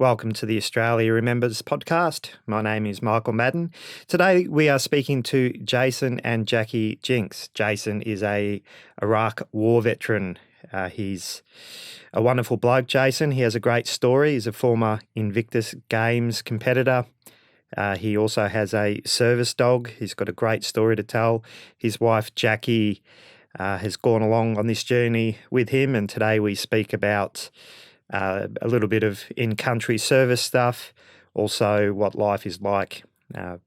Welcome to the Australia Remembers podcast. My name is Michael Madden. Today we are speaking to Jason and Jacquie Jinks. Jason is a Iraq war veteran. He's a wonderful bloke, Jason. He has a great story. He's a former Invictus Games competitor. He also has a service dog. He's got a great story to tell. His wife, Jacquie, has gone along on this journey with him, and today we speak about a little bit of in-country service stuff, also what life is like,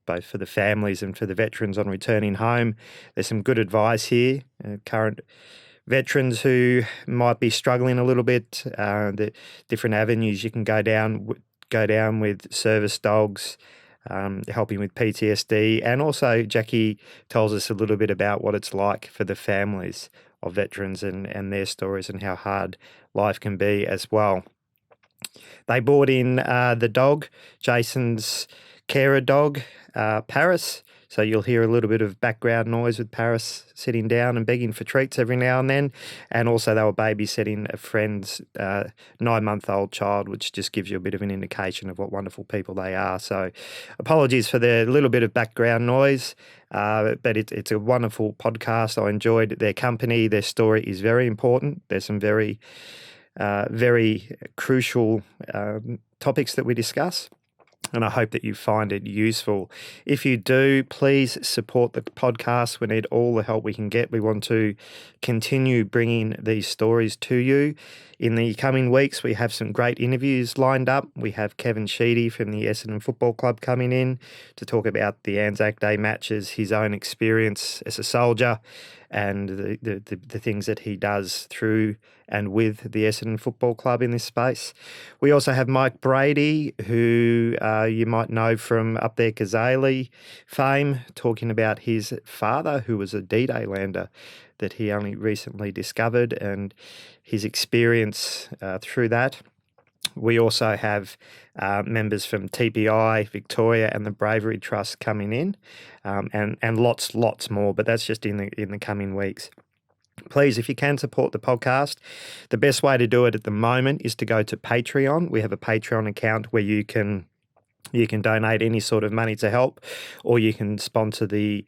both for the families and for the veterans on returning home. There's some good advice here. Current veterans who might be struggling a little bit, the different avenues you can go down with service dogs, helping with PTSD, and also Jacquie tells us a little bit about what it's like for the families of veterans and their stories and how hard life can be as well. They brought in the dog, Jason's carer dog, Paris. So you'll hear a little bit of background noise with Paris sitting down and begging for treats every now and then. And also they were babysitting a friend's 9-month-old child, which just gives you a bit of an indication of what wonderful people they are. So apologies for the little bit of background noise, but it's a wonderful podcast. I enjoyed their company. Their story is very important. There's some very crucial topics that we discuss, and I hope that you find it useful. If you do, please support the podcast. We need all the help we can get. We want to continue bringing these stories to you. In the coming weeks, we have some great interviews lined up. We have Kevin Sheedy from the Essendon Football Club coming in to talk about the Anzac Day matches, his own experience as a soldier, and the things that he does through and with the Essendon Football Club in this space. We also have Mike Brady, who you might know from Up There Kazali fame, talking about his father, who was a D-Day lander that he only recently discovered, and his experience through that. We also have members from TPI, Victoria, and the Bravery Trust coming in, and lots more, but that's just in the coming weeks. Please, if you can support the podcast, the best way to do it at the moment is to go to Patreon. We have a Patreon account where you can donate any sort of money to help, or you can sponsor the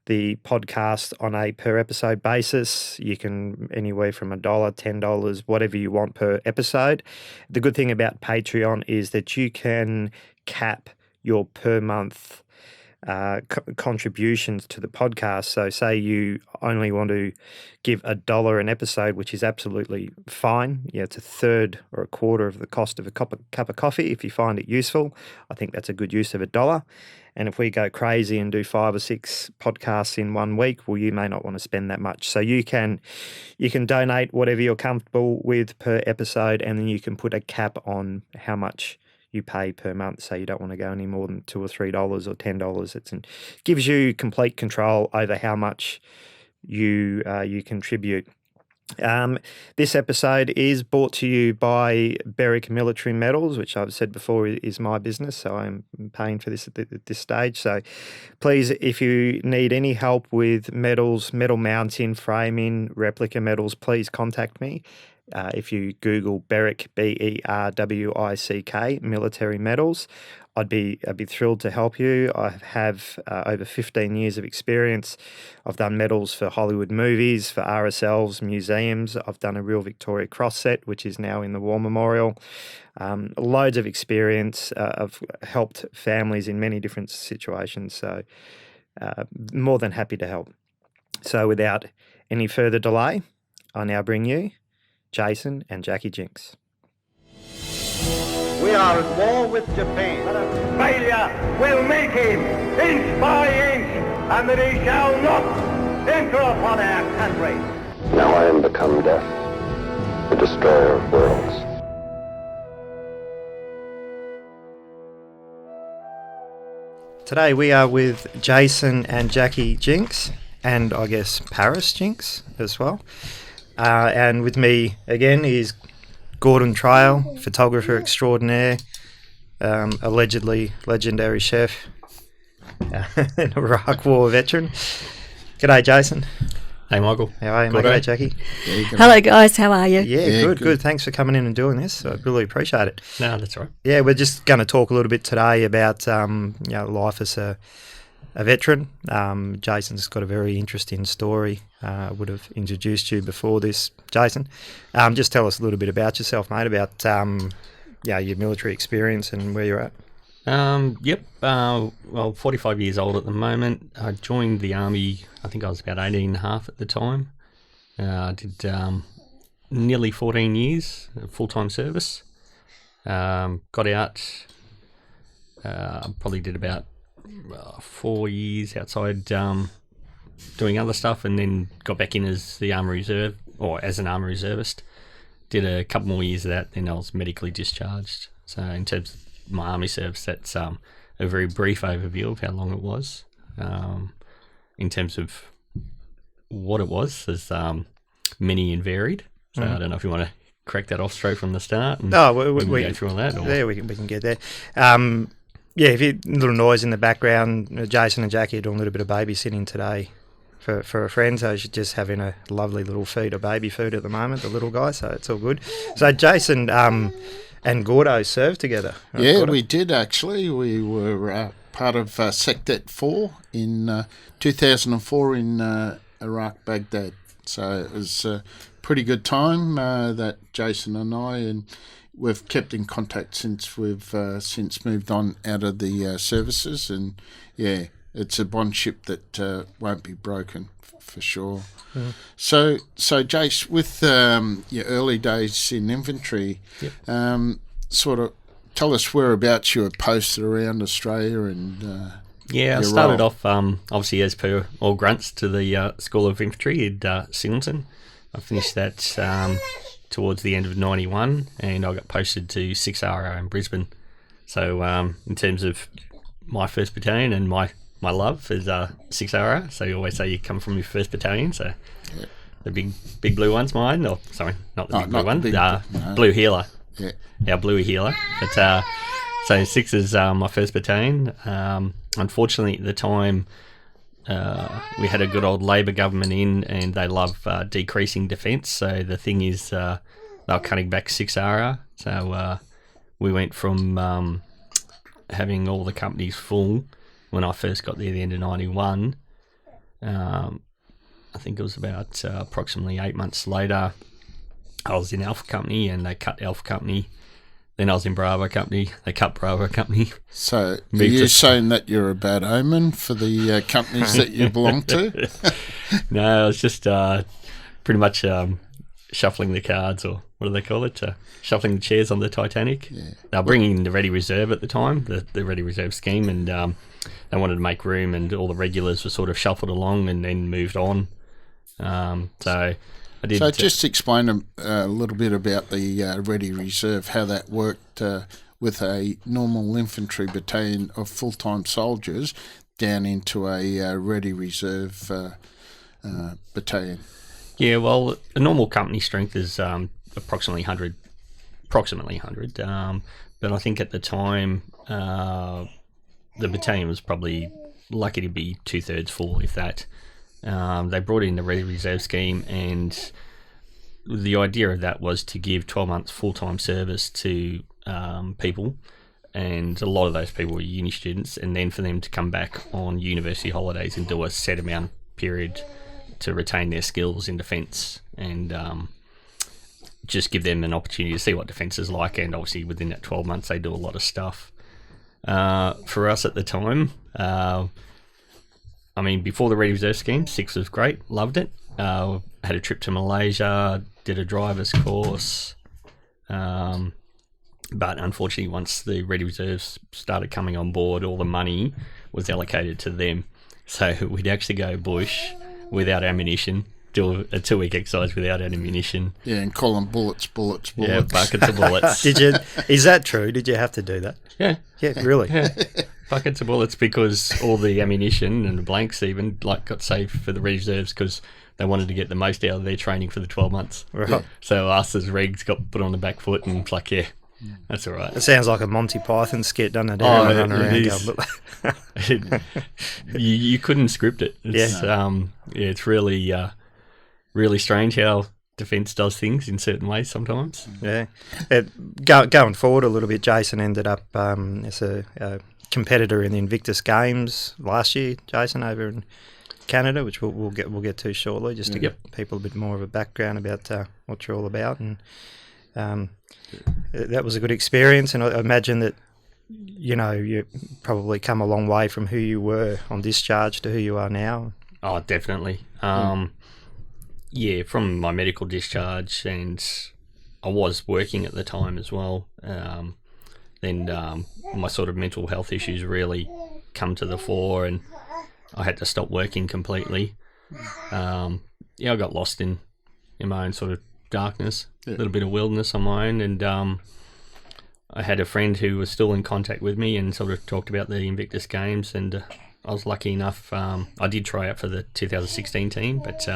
podcast on a per episode basis. You can anywhere from $1, $10, whatever you want per episode. The good thing about Patreon is that you can cap your per month contributions to the podcast. So say you only want to give $1 an episode, which is absolutely fine. Yeah, it's a third or a quarter of the cost of a cup of coffee if you find it useful. I think that's a good use of $1. And if we go crazy and do 5 or 6 podcasts in 1 week, well, you may not want to spend that much. So you can donate whatever you're comfortable with per episode, and then you can put a cap on how much you pay per month. So you don't want to go any more than $2 or $3 or $10. It gives you complete control over how much you contribute. This episode is brought to you by Berwick Military Metals, which I've said before is my business, so I'm paying for this at this stage. So please, if you need any help with metals, metal mounting, framing, replica metals, please contact me. If you Google Berwick, BERWICK, Military Metals, I'd be thrilled to help you. I have over 15 years of experience. I've done metals for Hollywood movies, for RSLs, museums. I've done a Real Victoria Cross set, which is now in the War Memorial. Loads of experience. I've helped families in many different situations, so more than happy to help. So without any further delay, I now bring you Jason and Jacquie Jinks. We are at war with Japan. But a failure will make him inch by inch, and that he shall not enter upon our country. Now I am become death, the destroyer of worlds. Today we are with Jason and Jacquie Jinks, and I guess Paris Jinks as well. And with me again is Gordon Trail, photographer extraordinaire, allegedly legendary chef, an Iraq War veteran. G'day, Jason. Hey, Michael. How are you, Good, mate? eh? Hey, Jackie. Hello, guys. How are you? Yeah, good. Thanks for coming in and doing this. I really appreciate it. No, that's all right. Yeah, we're just going to talk a little bit today about life as a veteran. Jason's got a very interesting story. I would have introduced you before this, Jason. Just tell us a little bit about yourself, mate, about your military experience and where you're at. Yep. 45 years old at the moment. I joined the Army, I think I was about 18 and a half at the time. I did nearly 14 years full-time service. Got out, probably did about 4 years outside doing other stuff, and then got back in as the Army Reserve, or as an Army Reservist. Did a couple more years of that, then I was medically discharged. So in terms of my Army service, that's a very brief overview of how long it was. In terms of what it was, there's many and varied. So I don't know if you want to crack that off straight from the start. And we go through all that. Or? Yeah, we can get there. If you a little noise in the background, Jason and Jackie are doing a little bit of babysitting today for a friend, so she's just having a lovely little feed of baby food at the moment, the little guy, so it's all good. So Jason and Gordo served together. Right, yeah, Gordo? we did actually. We were part of Sectet 4 in 2004 in Iraq, Baghdad. So it was a pretty good time that Jason and I, and we've kept in contact since we've since moved on out of the services. And yeah, it's a bondship that won't be broken for sure. Mm. So Jace, with your early days in infantry, sort of tell us whereabouts you were posted around Australia and I started off obviously as per all grunts to the School of Infantry at Singleton. I finished that towards the end of 91, and I got posted to 6RO in Brisbane. So in terms of my 1st Battalion and my love is 6RO, so you always say you come from your 1st Battalion, so the big blue one's mine. Oh, sorry, not the big blue one, Blue Healer. Yeah. Our Blue Healer. But, so 6 is my 1st Battalion. Unfortunately, at the time, we had a good old Labor government in, and they love decreasing defence. So the thing is, they were cutting back 6RO. So we went from having all the companies full when I first got there at the end of 91. I think it was about approximately 8 months later, I was in Alpha Company, and they cut Alpha Company. Then I was in Bravo Company. They cut Bravo Company. So are you saying that you're a bad omen for the companies that you belong to? No, I was just pretty much shuffling the cards, or what do they call it? Shuffling the chairs on the Titanic. Yeah. They were bringing in the Ready Reserve at the time, the Ready Reserve scheme, and they wanted to make room, and all the regulars were sort of shuffled along and then moved on. So I did. So just explain a little bit about the Ready Reserve, how that worked with a normal infantry battalion of full-time soldiers down into a Ready Reserve battalion. Yeah, well, a normal company strength is approximately 100. But I think at the time, the battalion was probably lucky to be 2/3 full, if that. They brought in the Ready Reserve scheme, and the idea of that was to give 12 months full-time service to people, and a lot of those people were uni students, and then for them to come back on university holidays and do a set amount period to retain their skills in defence, and just give them an opportunity to see what defence is like. And obviously within that 12 months they do a lot of stuff. For us at the time, before the Ready Reserve scheme, 6 was great, loved it. Had a trip to Malaysia, did a driver's course, but unfortunately once the Ready Reserves started coming on board, all the money was allocated to them. So we'd actually go bush without ammunition, do a 2-week exercise without ammunition. Yeah, and call them bullets. Yeah, buckets of bullets. Is that true? Did you have to do that? Yeah. Yeah, really? Yeah. Buckets of bullets, because all the ammunition and the blanks even got saved for the reserves, because they wanted to get the most out of their training for the 12 months. Right. Yeah. So us as regs got put on the back foot, and it's like, yeah, that's all right. It sounds like a Monty Python skit, doesn't it? You couldn't script it. It's, it's really really strange how defence does things in certain ways sometimes. Yeah. Going forward a little bit, Jason ended up as a competitor in the Invictus Games last year, Jason, over in Canada, which we'll get to shortly, just to give people a bit more of a background about what you're all about. And that was a good experience, and I imagine that, you know, you probably come a long way from who you were on discharge to who you are now. Oh, definitely. Yeah, from my medical discharge, and I was working at the time as well. Then my sort of mental health issues really come to the fore, and I had to stop working completely. I got lost in my own sort of darkness, a little bit of wilderness on my own, and I had a friend who was still in contact with me and sort of talked about the Invictus Games, and I was lucky enough. I did try out for the 2016 team, but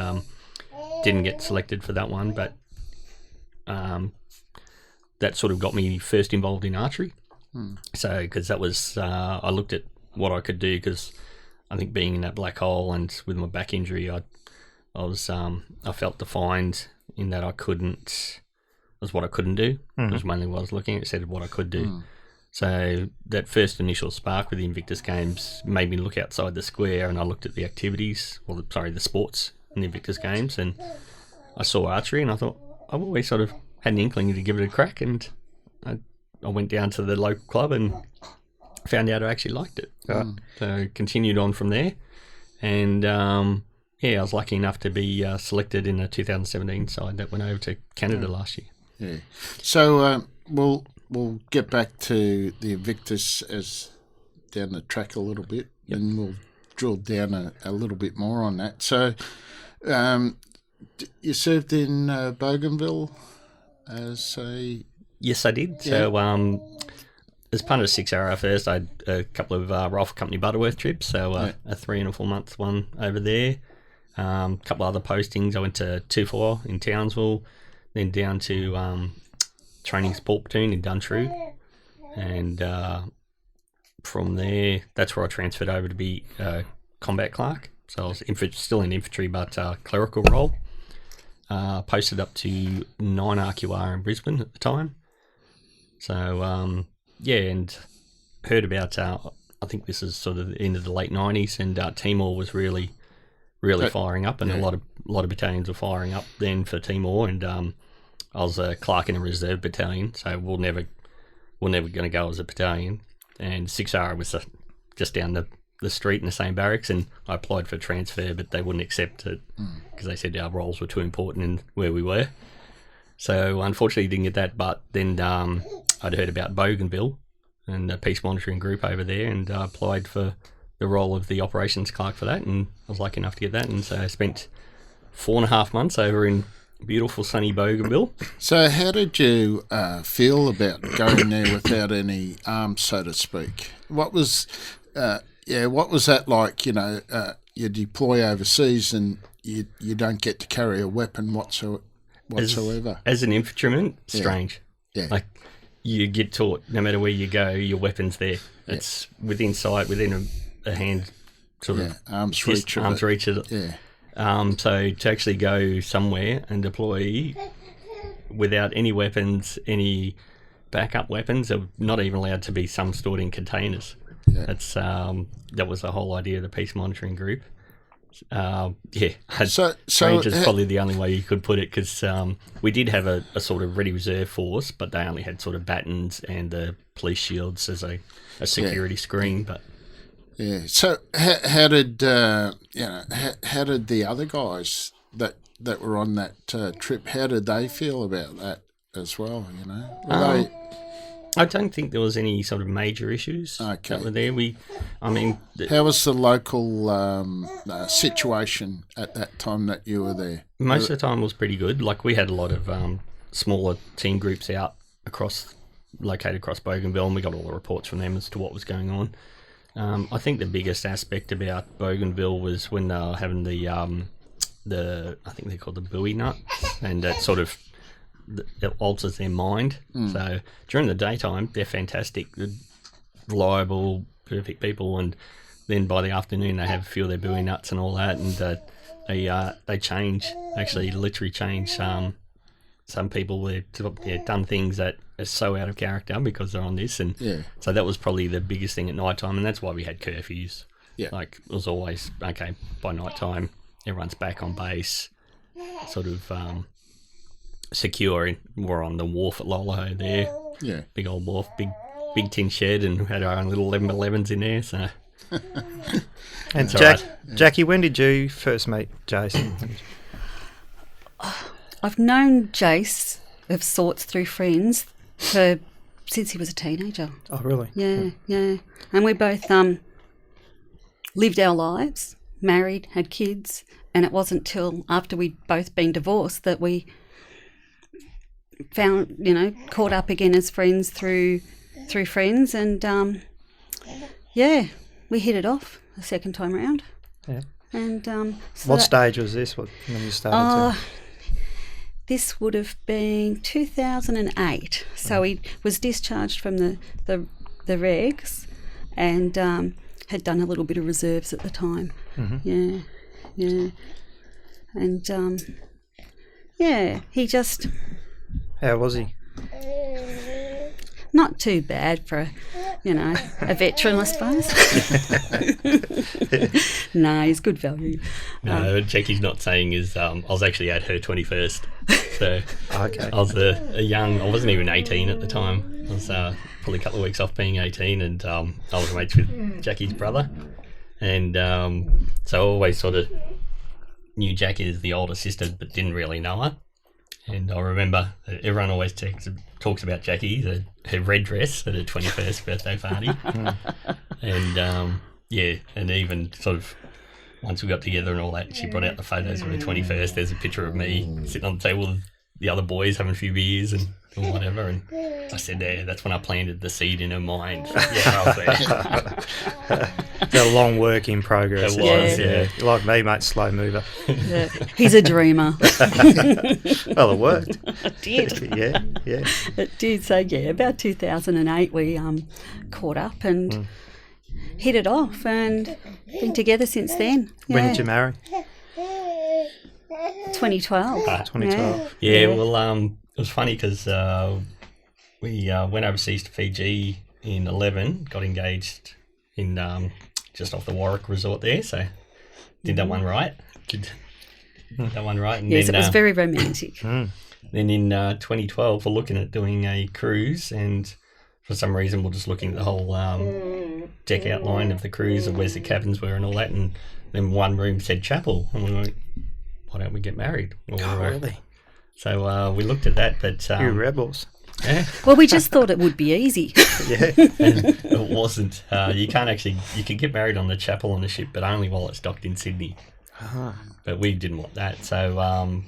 didn't get selected for that one. But that sort of got me first involved in archery. So, because that was, I looked at what I could do, because I think being in that black hole and with my back injury, I felt defined in that was what I couldn't do. It was mainly what I was looking at, said what I could do. So that first initial spark with the Invictus Games made me look outside the square, and I looked at the activities, the sports in the Invictus Games, and I saw archery, and I thought, I've always sort of had an inkling to give it a crack, and I went down to the local club and found out I actually liked it. So continued on from there, and I was lucky enough to be selected in the 2017 side that went over to Canada last year. Yeah. So we'll get back to the Invictus as down the track a little bit, and we'll drill down a little bit more on that. So you served in Bougainville as a... Yes, I did. Yeah. So as part of 6R first, I had a couple of Rifle Company Butterworth trips, so a 3 and a 4 month one over there. A couple other postings. I went to 2-4 in Townsville, then down to Training Support Platoon in Duntrue, and from there, that's where I transferred over to be combat clerk. So I was still in infantry, but clerical role. Posted up to 9 RQR in Brisbane at the time. So and heard about. I think this is sort of the end of the late 90s, and Timor was really firing up, and a lot of battalions were firing up then for Timor, and I was a clerk in a reserve battalion, so we're never going to go as a battalion. And 6R was just down the street in the same barracks, and I applied for transfer, but they wouldn't accept it because they said our roles were too important in where we were. So unfortunately didn't get that, but then I'd heard about Bougainville and the peace monitoring group over there, and I applied for the role of the operations clerk for that, and I was lucky enough to get that, and so I spent 4.5 months over in beautiful sunny Bougainville. So how did you feel about going there without any arms, so to speak? What was that like? You know, you deploy overseas and you don't get to carry a weapon whatsoever. As an infantryman, strange. Yeah. Like, you get taught, no matter where you go, your weapon's there. It's within sight, within a hand, sort of arm's reach of it. Yeah. So to actually go somewhere and deploy without any weapons, any backup weapons, they're not even allowed to be some stored in containers. Yeah. That's that was the whole idea of the peace monitoring group. Strange is probably the only way you could put it, because we did have a sort of ready reserve force, but they only had sort of batons and the police shields as a security screen. But so how did how did the other guys that were on that trip, how did they feel about that as well? You know, I don't think there was any sort of major issues that were there. How was the local situation at that time that you were there? Most of the time was pretty good. Like, we had a lot of smaller team groups located across Bougainville, and we got all the reports from them as to what was going on. I think the biggest aspect about Bougainville was when they were having the I think they're called the buoy nuts, and that sort of it alters their mind. So during the daytime, they're fantastic, they're reliable, perfect people, and then by the afternoon they have a few of their buoy nuts and all that, and they change, actually literally change. Some people have done things that are so out of character because they're on this, and so that was probably the biggest thing at night time, and that's why we had curfews. Yeah, like it was always okay by night time. Everyone's back on base, sort of secure. We're on the wharf at Lolaho there. Yeah, big old wharf, big tin shed, and we had our own little 1111s in there. So, and Jackie, when did you first meet Jason? I've known Jace of sorts through friends since he was a teenager. Oh, really? Yeah. And we both lived our lives, married, had kids, and it wasn't till after we'd both been divorced that we found, caught up again as friends through friends, and we hit it off the second time around. Yeah. And what stage was this? When you started? This would have been 2008. So he was discharged from the regs, and had done a little bit of reserves at the time. Mm-hmm. Yeah. And he just... How was he? Not too bad for a veteran, I suppose. No, he's good value. No, Jackie's not saying is I was actually at her 21st. So okay. I was I wasn't even 18 at the time. I was probably a couple of weeks off being 18, and I was mates with Jackie's brother. And so I always sort of knew Jackie as the older sister, but didn't really know her. And I remember everyone always talks about Jackie, her red dress at her 21st birthday party. And, and even sort of once we got together and all that, she brought out the photos of her 21st. There's a picture of me sitting on the table with the other boys having a few beers and whatever. And I said, that's when I planted the seed in her mind. I was there. A long work in progress. It was, yeah. Like me, mate, slow mover. Yeah. He's a dreamer. Well, it worked. It did. Yeah. It did. So, about 2008 we caught up and hit it off and been together since then. Yeah. When did you marry? 2012. 2012. Yeah, well, it was funny because we went overseas to Fiji in 11, got engaged in just off the Warwick Resort there, so did that one right. And yes, then, it was very romantic. Then in 2012, we're looking at doing a cruise, and for some reason we're just looking at the whole deck outline of the cruise and where's the cabins were and all that, and then one room said chapel, and we went, why don't we get married? Really? So we looked at that, but... you rebels. Yeah. Well, we just thought it would be easy. Yeah. And it wasn't. You can get married on the chapel on the ship, but only while it's docked in Sydney. But we didn't want that, so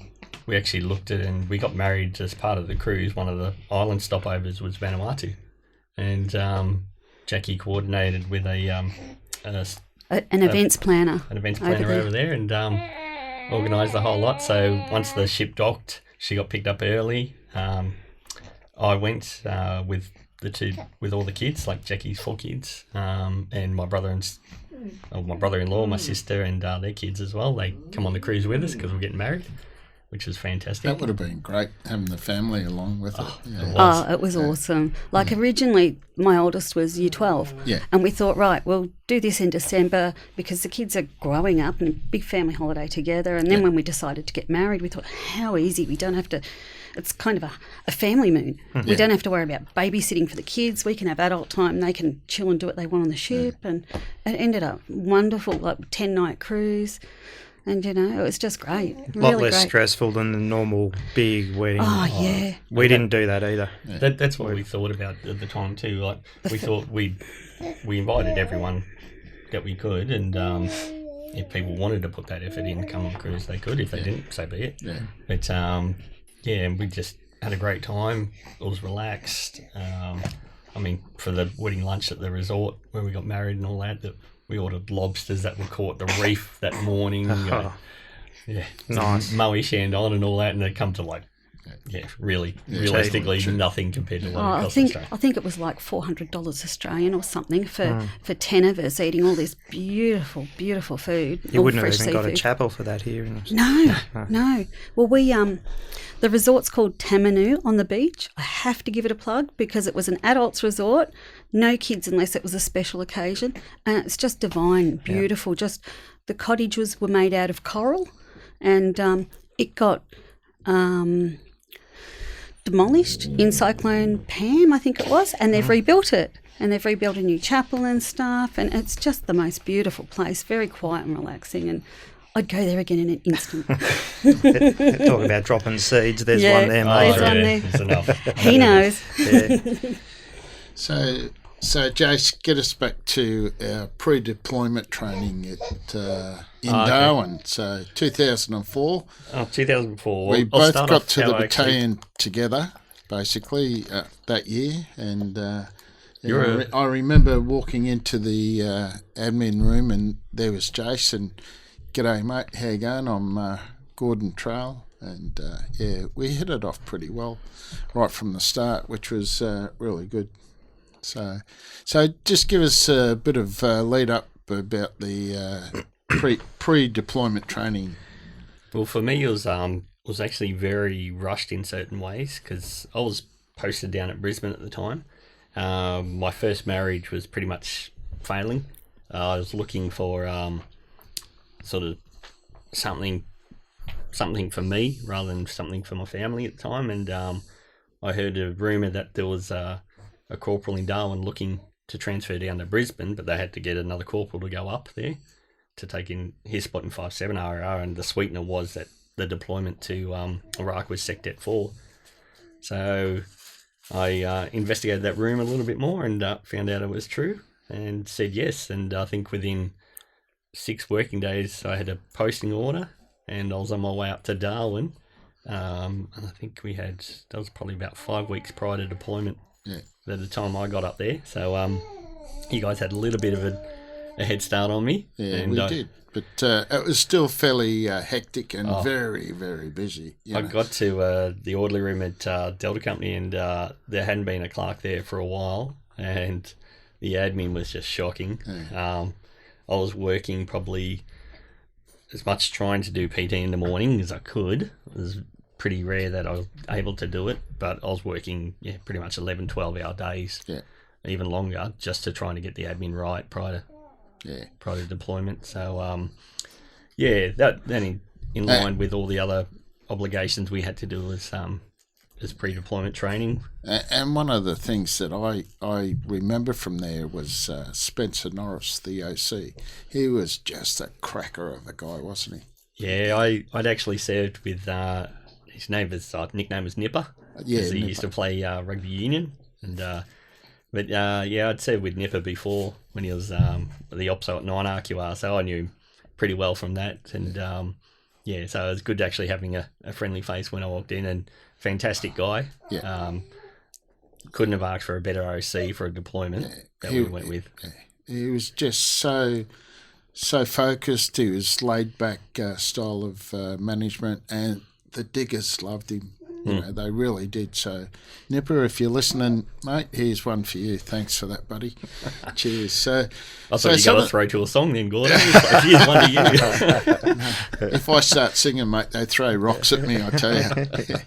we actually looked at it and we got married as part of the cruise. One of the island stopovers was Vanuatu, and Jackie coordinated with an events planner. An events planner over there, and organised the whole lot. So once the ship docked, she got picked up early. I went with all the kids, like Jackie's 4 kids, and my brother-in-law, my sister, and their kids as well. They come on the cruise with us because we're getting married, which was fantastic. That would have been great, having the family along with it. It was awesome. Like originally, my oldest was year 12, and we thought, right, we'll do this in December because the kids are growing up and a big family holiday together. And then when we decided to get married, we thought, how easy, we don't have to... It's kind of a family moon. We don't have to worry about babysitting for the kids. We can have adult time. They can chill and do what they want on the ship. And it ended up wonderful, like 10-night cruise. And, it was just great. A lot less stressful than the normal big wedding. Oh, yeah. We didn't do that either. Yeah. That's what we thought about at the time too. Like we thought we invited everyone that we could, and if people wanted to put that effort in, come on cruise, they could. If they didn't, so be it. Yeah. But and we just had a great time. It was relaxed. For the wedding lunch at the resort where we got married and all that we ordered lobsters that were caught at the reef that morning. Nice. Moe Shandon and all that, and they come to like Yeah, really, realistically, nothing compared to what it costs Australia. I think it was like $400 Australian or something for 10 of us eating all this beautiful, beautiful food. You wouldn't have fresh even got a seafood. chapel for that here. No. Well, the resort's called Tamanu on the beach. I have to give it a plug because it was an adults resort, no kids unless it was a special occasion, and it's just divine, beautiful. Just the cottages were made out of coral, and it got demolished in Cyclone Pam, I think it was, and they've rebuilt it. And they've rebuilt a new chapel and stuff, and it's just the most beautiful place, very quiet and relaxing, and I'd go there again in an instant. Talk about dropping seeds. There's one there, mate. There's one there. There's enough. He knows. Yeah. So Jace, get us back to our pre-deployment training in Darwin. So 2004. Oh, 2004. We both got to the battalion together, basically, that year. And I remember walking into the admin room, and there was Jason. G'day, mate. How you going? I'm Gordon Trail. And, we hit it off pretty well right from the start, which was really good. So just give us a bit of lead up about the pre-deployment training. Well, for me, it was actually very rushed in certain ways because I was posted down at Brisbane at the time. My first marriage was pretty much failing. I was looking for sort of something for me rather than something for my family at the time, and I heard a rumour that there was a corporal in Darwin looking to transfer down to Brisbane, but they had to get another corporal to go up there to take in his spot in 5-7 RR, and the sweetener was that the deployment to Iraq was SecDet 4. So I investigated that rumour a little bit more and found out it was true and said yes, and I think within 6 working days I had a posting order and I was on my way up to Darwin, and I think that was probably about 5 weeks prior to deployment. Yeah. At the time I got up there, so you guys had a little bit of a head start on me. Yeah, and we did, but it was still fairly hectic and very, very busy. I got to the orderly room at Delta Company, and there hadn't been a clerk there for a while, and the admin was just shocking. Yeah. I was working probably as much trying to do PT in the morning as I could. It was pretty rare that I was able to do it, but I was working pretty much 11, 12-hour days, even longer, just to try to get the admin right prior to deployment. So, that in line with all the other obligations we had to do as pre-deployment training. And one of the things that I remember from there was Spencer Norris, the OC. He was just a cracker of a guy, wasn't he? Yeah, I'd actually served with... his nickname was Nipper. Yeah, he Nipper. used to play rugby union, and I'd served with Nipper before when he was the OPSO at 9 RQR, so I knew him pretty well from that, and so it was good actually having a friendly face when I walked in, and fantastic guy. Yeah. Couldn't have asked for a better OC for a deployment we went with. Yeah. He was just so focused. He was laid back style of management, and the diggers loved him. You know, they really did. So, Nipper, if you're listening, mate, here's one for you. Thanks for that, buddy. Cheers. So, I thought you got to throw to a song then, Gordon. Here's one to you. If I start singing, mate, they throw rocks at me, I tell you. Yeah.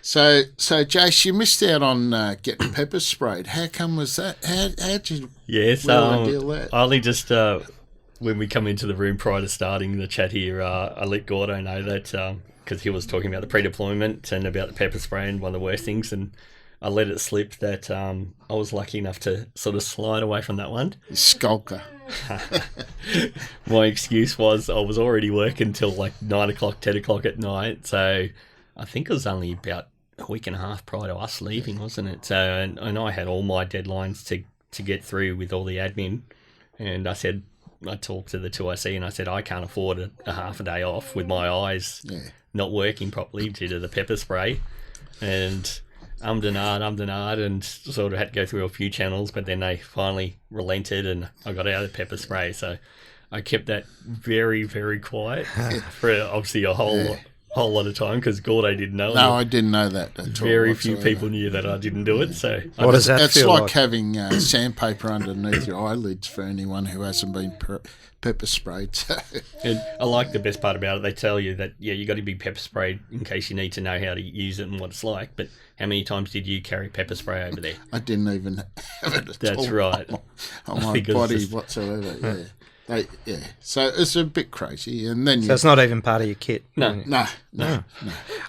So Jace, you missed out on getting pepper sprayed. How come was that? How'd you deal that? I only just... when we come into the room prior to starting the chat here, I let Gordo know that because he was talking about the pre-deployment and about the pepper spray and one of the worst things, and I let it slip that I was lucky enough to sort of slide away from that one. Skulker. My excuse was I was already working till like 9 o'clock, 10 o'clock at night, so I think it was only about a week and a half prior to us leaving, wasn't it? So and I had all my deadlines to get through with all the admin, and I talked to the 2IC and I said, I can't afford a half a day off with my eyes not working properly due to the pepper spray. And ummed and sort of had to go through a few channels, but then they finally relented and I got out of the pepper spray. So I kept that very, very quiet for obviously a whole whole lot of time because Gordo didn't know. No, I didn't know that at all. Very few people knew that I didn't do it. So what does that it's feel like? like? Having sandpaper underneath your eyelids for anyone who hasn't been pepper sprayed. So. And I like the best part about it. They tell you that you got to be pepper sprayed in case you need to know how to use it and what it's like. But how many times did you carry pepper spray over there? I didn't even have it at all. That's right. On my body whatsoever. Yeah. So it's a bit crazy, and then So it's not even part of your kit. No. No.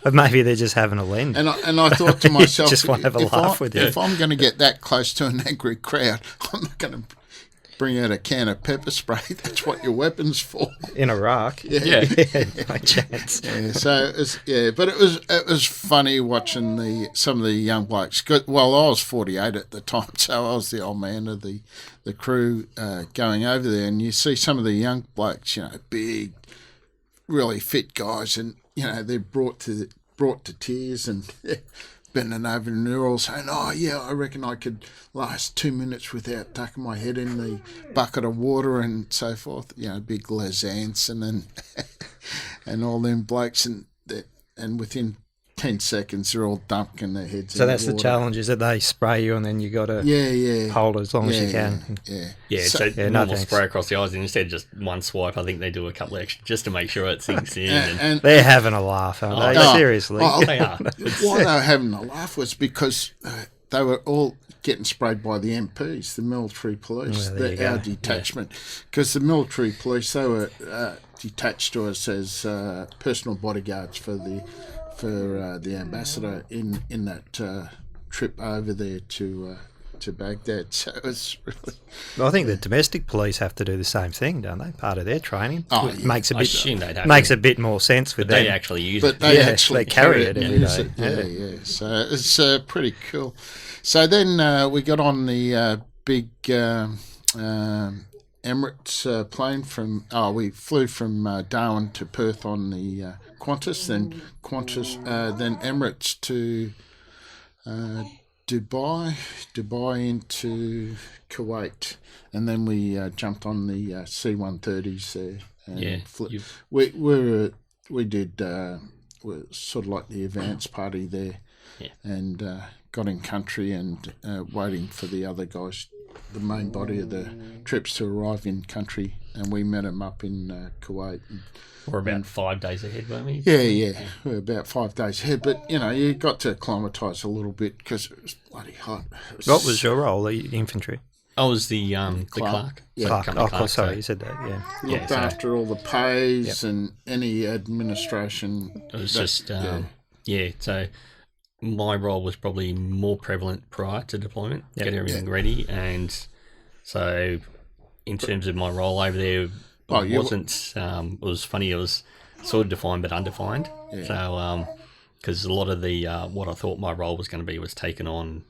But maybe they're just having a lend. And I thought to myself, Just want to have a laugh with you. If I'm going to get that close to an angry crowd, I'm not going to bring out a can of pepper spray. That's what your weapon's for. In Iraq. Yeah. No chance. Yeah, so but it was funny watching some of the young blokes. Well, I was 48 at the time, so I was the old man of the crew going over there, and you see some of the young blokes, big, really fit guys, and they're brought to tears and bending over, and they're all saying, "Oh yeah, I reckon I could last 2 minutes without ducking my head in the bucket of water and so forth." Big Les Anson and all them blokes, and within 10 seconds they're all dunking their heads. So in that's the the water. challenge, is that they spray you and then you got to hold it as long as you can. Yeah, So- so normal spray across the eyes, and instead of just one swipe, I think they do a couple extra just to make sure it sinks in. And They're having a laugh, aren't they? Oh, Seriously. They are. why they were having a laugh was because they were all getting sprayed by the MPs, the military police, Well, there you our go. detachment. Because the military police, they were detached to us as personal bodyguards for the ambassador in that trip over there to Baghdad. So it was really... Well, I think the domestic police have to do the same thing, don't they? Part of their training. Oh, It yeah. makes a I bit assume they'd have makes to. a bit more sense with They them. actually use But it. they Yeah, actually they carry it and every use day. it. Yeah. So it's pretty cool. So then we got on the big Emirates plane from... we flew from Darwin to Perth on the Qantas, then Emirates to Dubai into Kuwait, and then we jumped on the C-130s there. And we did we're sort of like the advance party there, and got in country and waiting for the other guys, the main body of the trips to arrive in country, and we met them up in Kuwait. We're about 5 days ahead, weren't we? Yeah. We're about 5 days ahead, but you got to acclimatise a little bit because it was bloody hot. What was your role? The infantry? I was the clerk. Yeah. Clark. company Oh, clerk, sorry, so- you said that. Yeah. Looked so- after all the pays and any administration. It was so my role was probably more prevalent prior to deployment, get everything ready, and so in terms of my role over there, it wasn't. It was funny. It was sort of defined but undefined. Yeah. So because a lot of the what I thought my role was going to be was taken on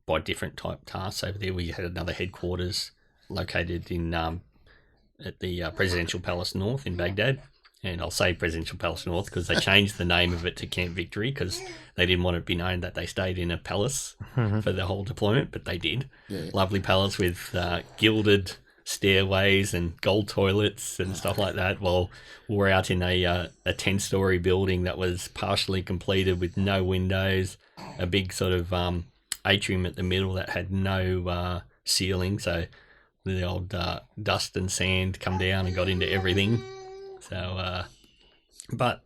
by different type tasks over there. We had another headquarters located in at the Presidential Palace North in Baghdad. And I'll say Presidential Palace North because they changed the name of it to Camp Victory because they didn't want it to be known that they stayed in a palace for the whole deployment, but they did. Yeah. Lovely palace with gilded stairways and gold toilets and stuff like that. Well, we're out in a 10-story building that was partially completed with no windows, a big sort of atrium at the middle that had no ceiling, so the old dust and sand come down and got into everything. So, but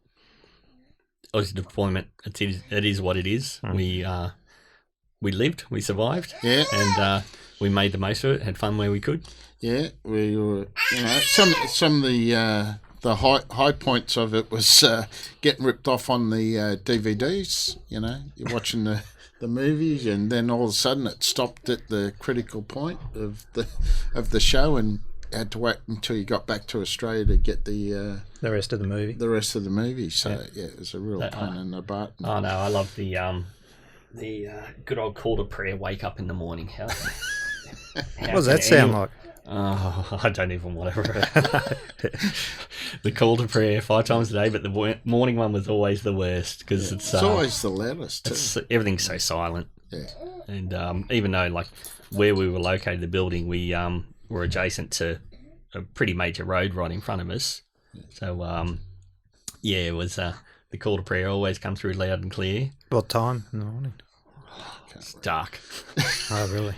obviously deployment, it is what it is. We lived, we survived, and we made the most of it, had fun where we could. Yeah, we were, some of the high points of it was getting ripped off on the DVDs. You're watching the movies, and then all of a sudden it stopped at the critical point of the show, and had to wait until you got back to Australia to get the rest of the movie. So it was a real pain in the butt. Oh no, I love the good old call to prayer. Wake up in the morning. How What does that sound like? Oh, I don't even want to. The call to prayer 5 times a day, but the morning one was always the worst because it's always the loudest too. Everything's so silent. Yeah. And even though like where we were located, the building, we were adjacent to a pretty major road right in front of us. So Yeah, it was the call to prayer always come through loud and clear. What time in the morning? It's dark. Oh, really?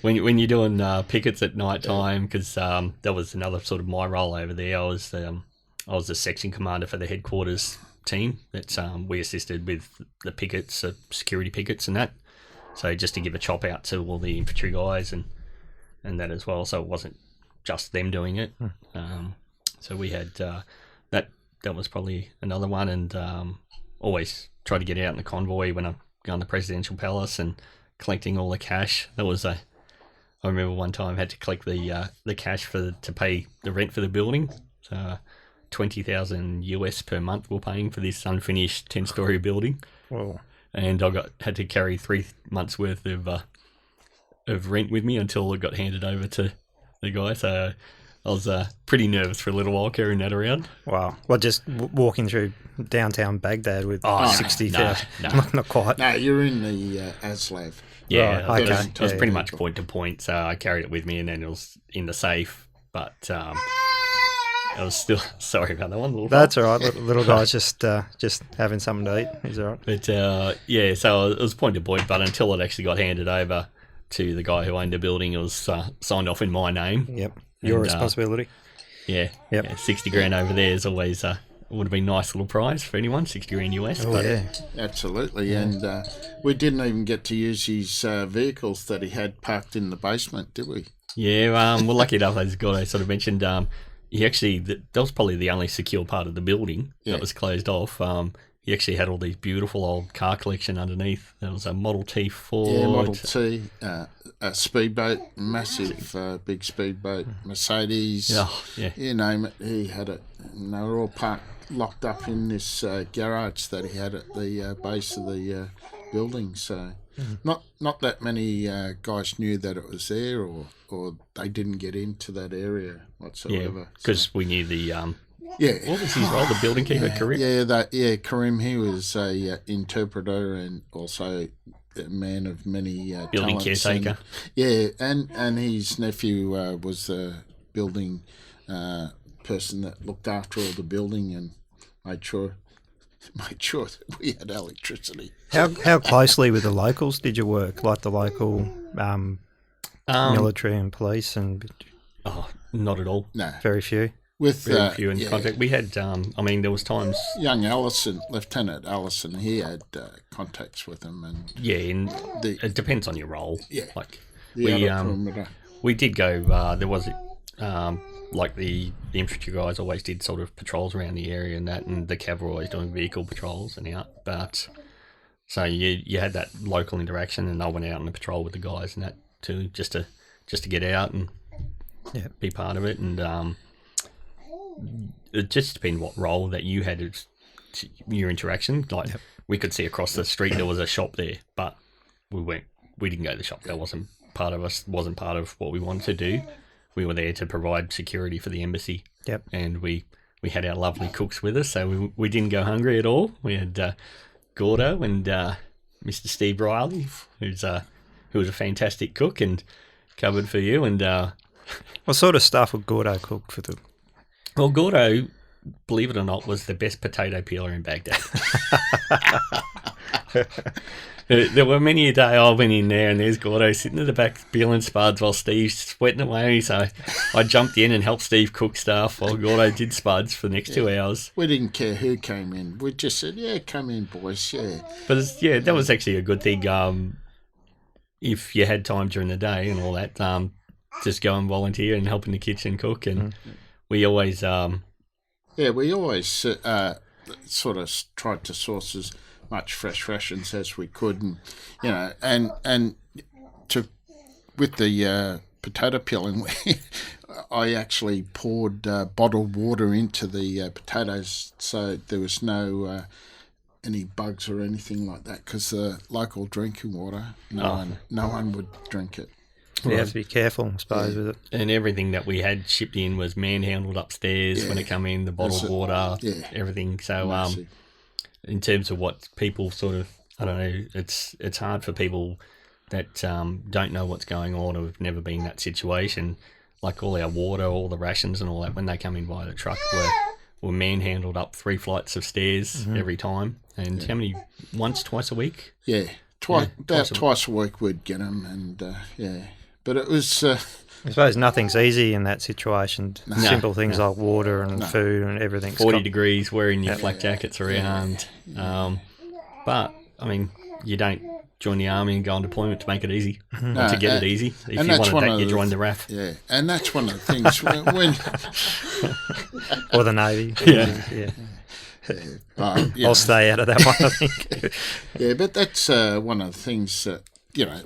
When you're doing pickets at night time, because that was another sort of my role over there. I was the section commander for the headquarters team. That we assisted with the pickets, security pickets, and that. So just to give a chop out to all the infantry guys and that as well. So it wasn't just them doing it. So we had that was probably another one, and always try to get out in the convoy when I'm going to the presidential palace and collecting all the cash. That was I remember one time I had to collect the cash to pay the rent for the building. So $20,000 US per month we're paying for this unfinished 10-story building. Whoa. And I had to carry 3 months worth of rent with me until it got handed over to the guy. So I was pretty nervous for a little while carrying that around. Wow. Well, just walking through downtown Baghdad with 60,000. No. Not quite. No, you're in the Aslav. Yeah, Right, okay. It was pretty much point to point, so I carried it with me, and then it was in the safe. But I was still sorry about that one. Little That's all right. Little guy's just having something to eat. He's all right. But so it was point to point, but until it actually got handed over to the guy who owned the building, it was signed off in my name. Yep. Your responsibility. Yeah. Yep. Yeah, 60 grand over there is always would have been a nice little prize for anyone, 60 grand US. Oh, yeah. Absolutely. And we didn't even get to use his vehicles that he had parked in the basement, did we? Yeah, well, lucky enough, as I sort of mentioned, he actually, that was probably the only secure part of the building that was closed off. He actually had all these beautiful old car collection underneath. There was a Model T Ford. Yeah, Model T, a speedboat, massive big speedboat, Mercedes, you name it, he had it. And they were all locked up in this garage that he had at the base of the building. So not that many guys knew that it was there, or they didn't get into that area whatsoever. Yeah, because we knew the... what was his role? The building keeper, Karim? Karim, he was a interpreter and also a man of many building talents. caretaker. And his nephew was the building person that looked after all the building and made sure that we had electricity. How closely with the locals did you work? Like the local military and police and... Oh, not at all. No. Very few. With very few in contact. We had, there was times... Young Allison, Lieutenant Allison, he had contacts with them. And it depends on your role. Yeah. Like, perimeter. We did go, there was, like the infantry guys always did sort of patrols around the area and that, and the cav were always doing vehicle patrols and out. But, so you had that local interaction, and I went out on a patrol with the guys and that too, just to get out and be part of it. And, it just depends what role that you had your interaction. Like we could see across the street there was a shop there, but we didn't go to the shop. That wasn't part of us. Wasn't part of what we wanted to do. We were there to provide security for the embassy. Yep. And we had our lovely cooks with us, so we didn't go hungry at all. We had Gordo and Mr. Steve Riley, who was a fantastic cook and covered for you. And what sort of stuff would Gordo cook for them? Well, Gordo, believe it or not, was the best potato peeler in Baghdad. There were many a day I went in there and there's Gordo sitting at the back peeling spuds while Steve's sweating away. So I jumped in and helped Steve cook stuff while Gordo did spuds for the next 2 hours. We didn't care who came in. We just said, come in, boys, But that was actually a good thing. If you had time during the day and all that, just go and volunteer and help in the kitchen cook. And we always... we always sort of tried to source as much fresh rations as we could, and with the potato peeling, I actually poured bottled water into the potatoes, so there was no any bugs or anything like that. Because the local drinking water, no one would drink it. You have to be careful, I suppose, with it. And everything that we had shipped in was manhandled upstairs when it came in, the bottled water, everything. So, in terms of what people sort of, I don't know, it's hard for people that don't know what's going on or have never been in that situation. Like all our water, all the rations and all that, when they come in via the truck, were manhandled up 3 flights of stairs every time. And how many? Twice a week? Yeah, twice a week we'd get them, and but it was. I suppose nothing's easy in that situation. Simple things like water and food and everything. 40 degrees, wearing your flak jackets around. But, I mean, you don't join the army and go on deployment to make it easy, to get it easy. If you wanted that, you join the RAF. Yeah, and that's one of the things when or the Navy. Yeah. I'll stay out of that one, I think. Yeah, but that's one of the things that,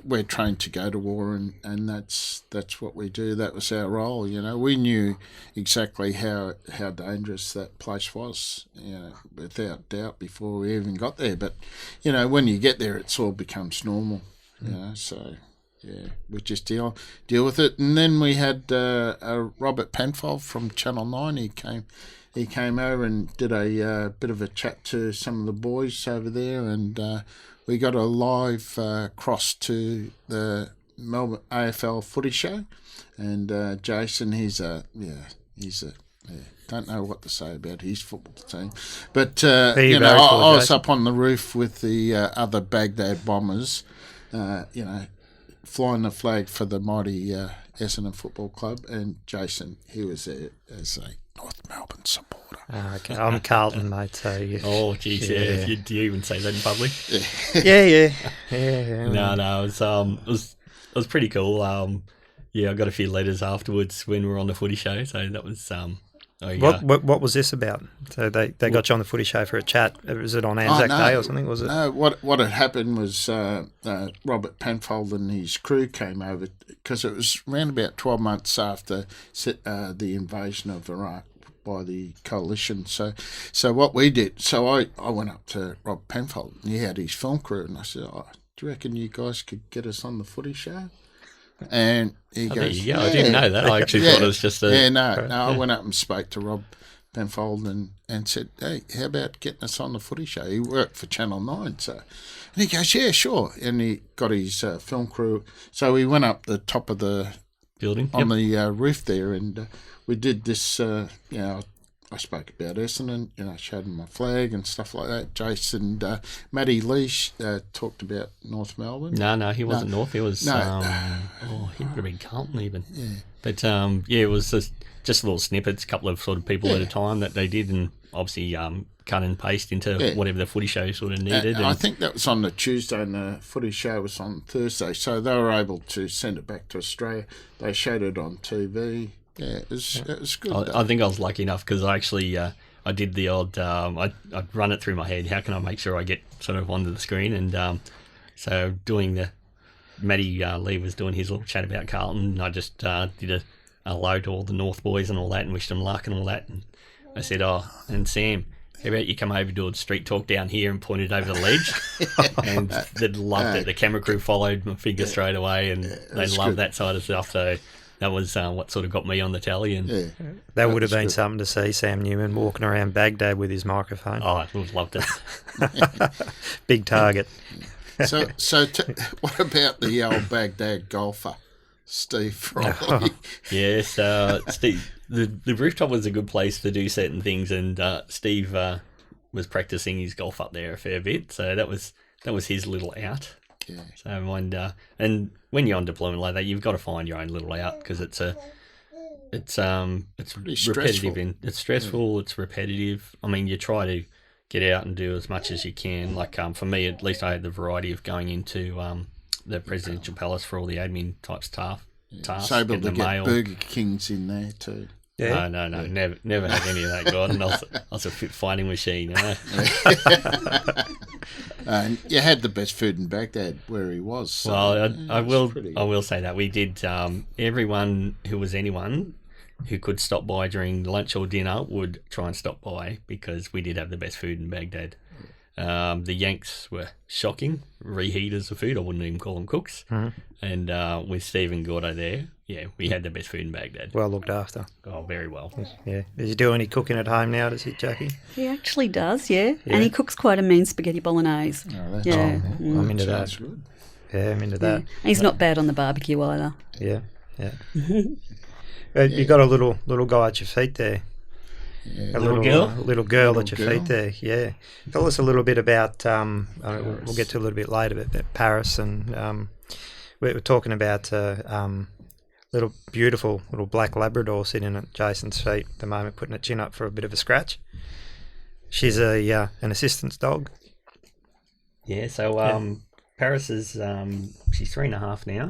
we're trained to go to war, and that's what we do. That was our role. We knew exactly how dangerous that place was, without doubt, before we even got there. But when you get there, it all becomes normal. So we just deal with it. And then we had Robert Penfold from Channel 9. He came over and did a bit of a chat to some of the boys over there, and we got a live cross to the Melbourne AFL footy show. And Jason, he's don't know what to say about his football team, but I was up on the roof with the other Baghdad Bombers, flying the flag for the mighty Essendon Football Club, and Jason, he was there as a North Melbourne supporter. Okay. I'm Carlton, mate. So oh, geez, yeah. Do you even say that in public? Yeah. No, it was pretty cool. I got a few letters afterwards when we were on the footy show, so that was What was this about? So they got you on the footy show for a chat. Was it on Anzac Day or something? Was it? No, what had happened was Robert Penfold and his crew came over, because it was around about 12 months after the invasion of Iraq by the coalition. So what we did, I went up to Rob Penfold, and he had his film crew, and I said, do you reckon you guys could get us on the footy show? And he goes, there you go. I didn't know that. I actually thought it was just a... I went up and spoke to Rob Penfold and said, hey, how about getting us on the footy show? He worked for Channel 9, so... And he goes, yeah, sure. And he got his film crew. So we went up the top of the... building? On the roof there, and we did this, I spoke about Essendon, showed him my flag and stuff like that. Jason, Matty Leash talked about North Melbourne. No, he wasn't North. He was, he would have been Carlton even. Yeah. But, it was just little snippets, a couple of sort of people at a time that they did, and obviously cut and paste into whatever the footy show sort of needed. And I think that was on the Tuesday, and the footy show was on Thursday, so they were able to send it back to Australia. They showed it on TV. Yeah, it was good. I think I was lucky enough, because I actually I did the odd I'd run it through my head. How can I make sure I get sort of onto the screen? And so doing the Matty Lee was doing his little chat about Carlton, and I just did a hello to all the North boys and all that, and wished them luck and all that. And I said, and Sam, how about you come over, do a street talk down here, and pointed over the ledge? And they loved it. The camera crew followed my finger straight away, and they loved that side of stuff. So that was what sort of got me on the tally. And that would have been something to see, Sam Newman walking around Baghdad with his microphone. Oh, I would have loved it. Big target. So what about the old Baghdad golfer, Steve Frawley? Yes, Steve. The rooftop was a good place to do certain things, and Steve was practicing his golf up there a fair bit. So that was his little out. Yeah. So and when you're on deployment like that, you've got to find your own little out, because it's repetitive. It's stressful. It's repetitive. I mean, you try to get out and do as much as you can. Like for me, at least, I had the variety of going into the presidential palace for all the admin type tasks. So able to get Burger Kings in there too. Yeah. No, never had any of that, Gordon. I was a fit fighting machine. And you had the best food in Baghdad where he was. So, well, I will say that we did. Everyone anyone who could stop by during lunch or dinner would try and stop by, because we did have the best food in Baghdad. The Yanks were shocking reheaters of food. I wouldn't even call them cooks. Mm-hmm. And with Steve and Gordo there, we had the best food in Baghdad. Well looked after. Oh, very well. Yeah. Does he do any cooking at home now, does he, Jackie? He actually does, yeah. And he cooks quite a mean spaghetti bolognese. Oh, I'm into that. Good. Yeah, I'm into that. And he's not bad on the barbecue either. Yeah. You got a little guy at your feet there. Yeah. A Little girl? little girl at your girl. feet there, yeah. Tell us a little bit about, we'll get to a little bit later, but about Paris, and we were talking about little beautiful little black Labrador sitting at Jason's feet at the moment, putting her chin up for a bit of a scratch. She's an assistance dog. Yeah, so Paris is she's 3.5 now.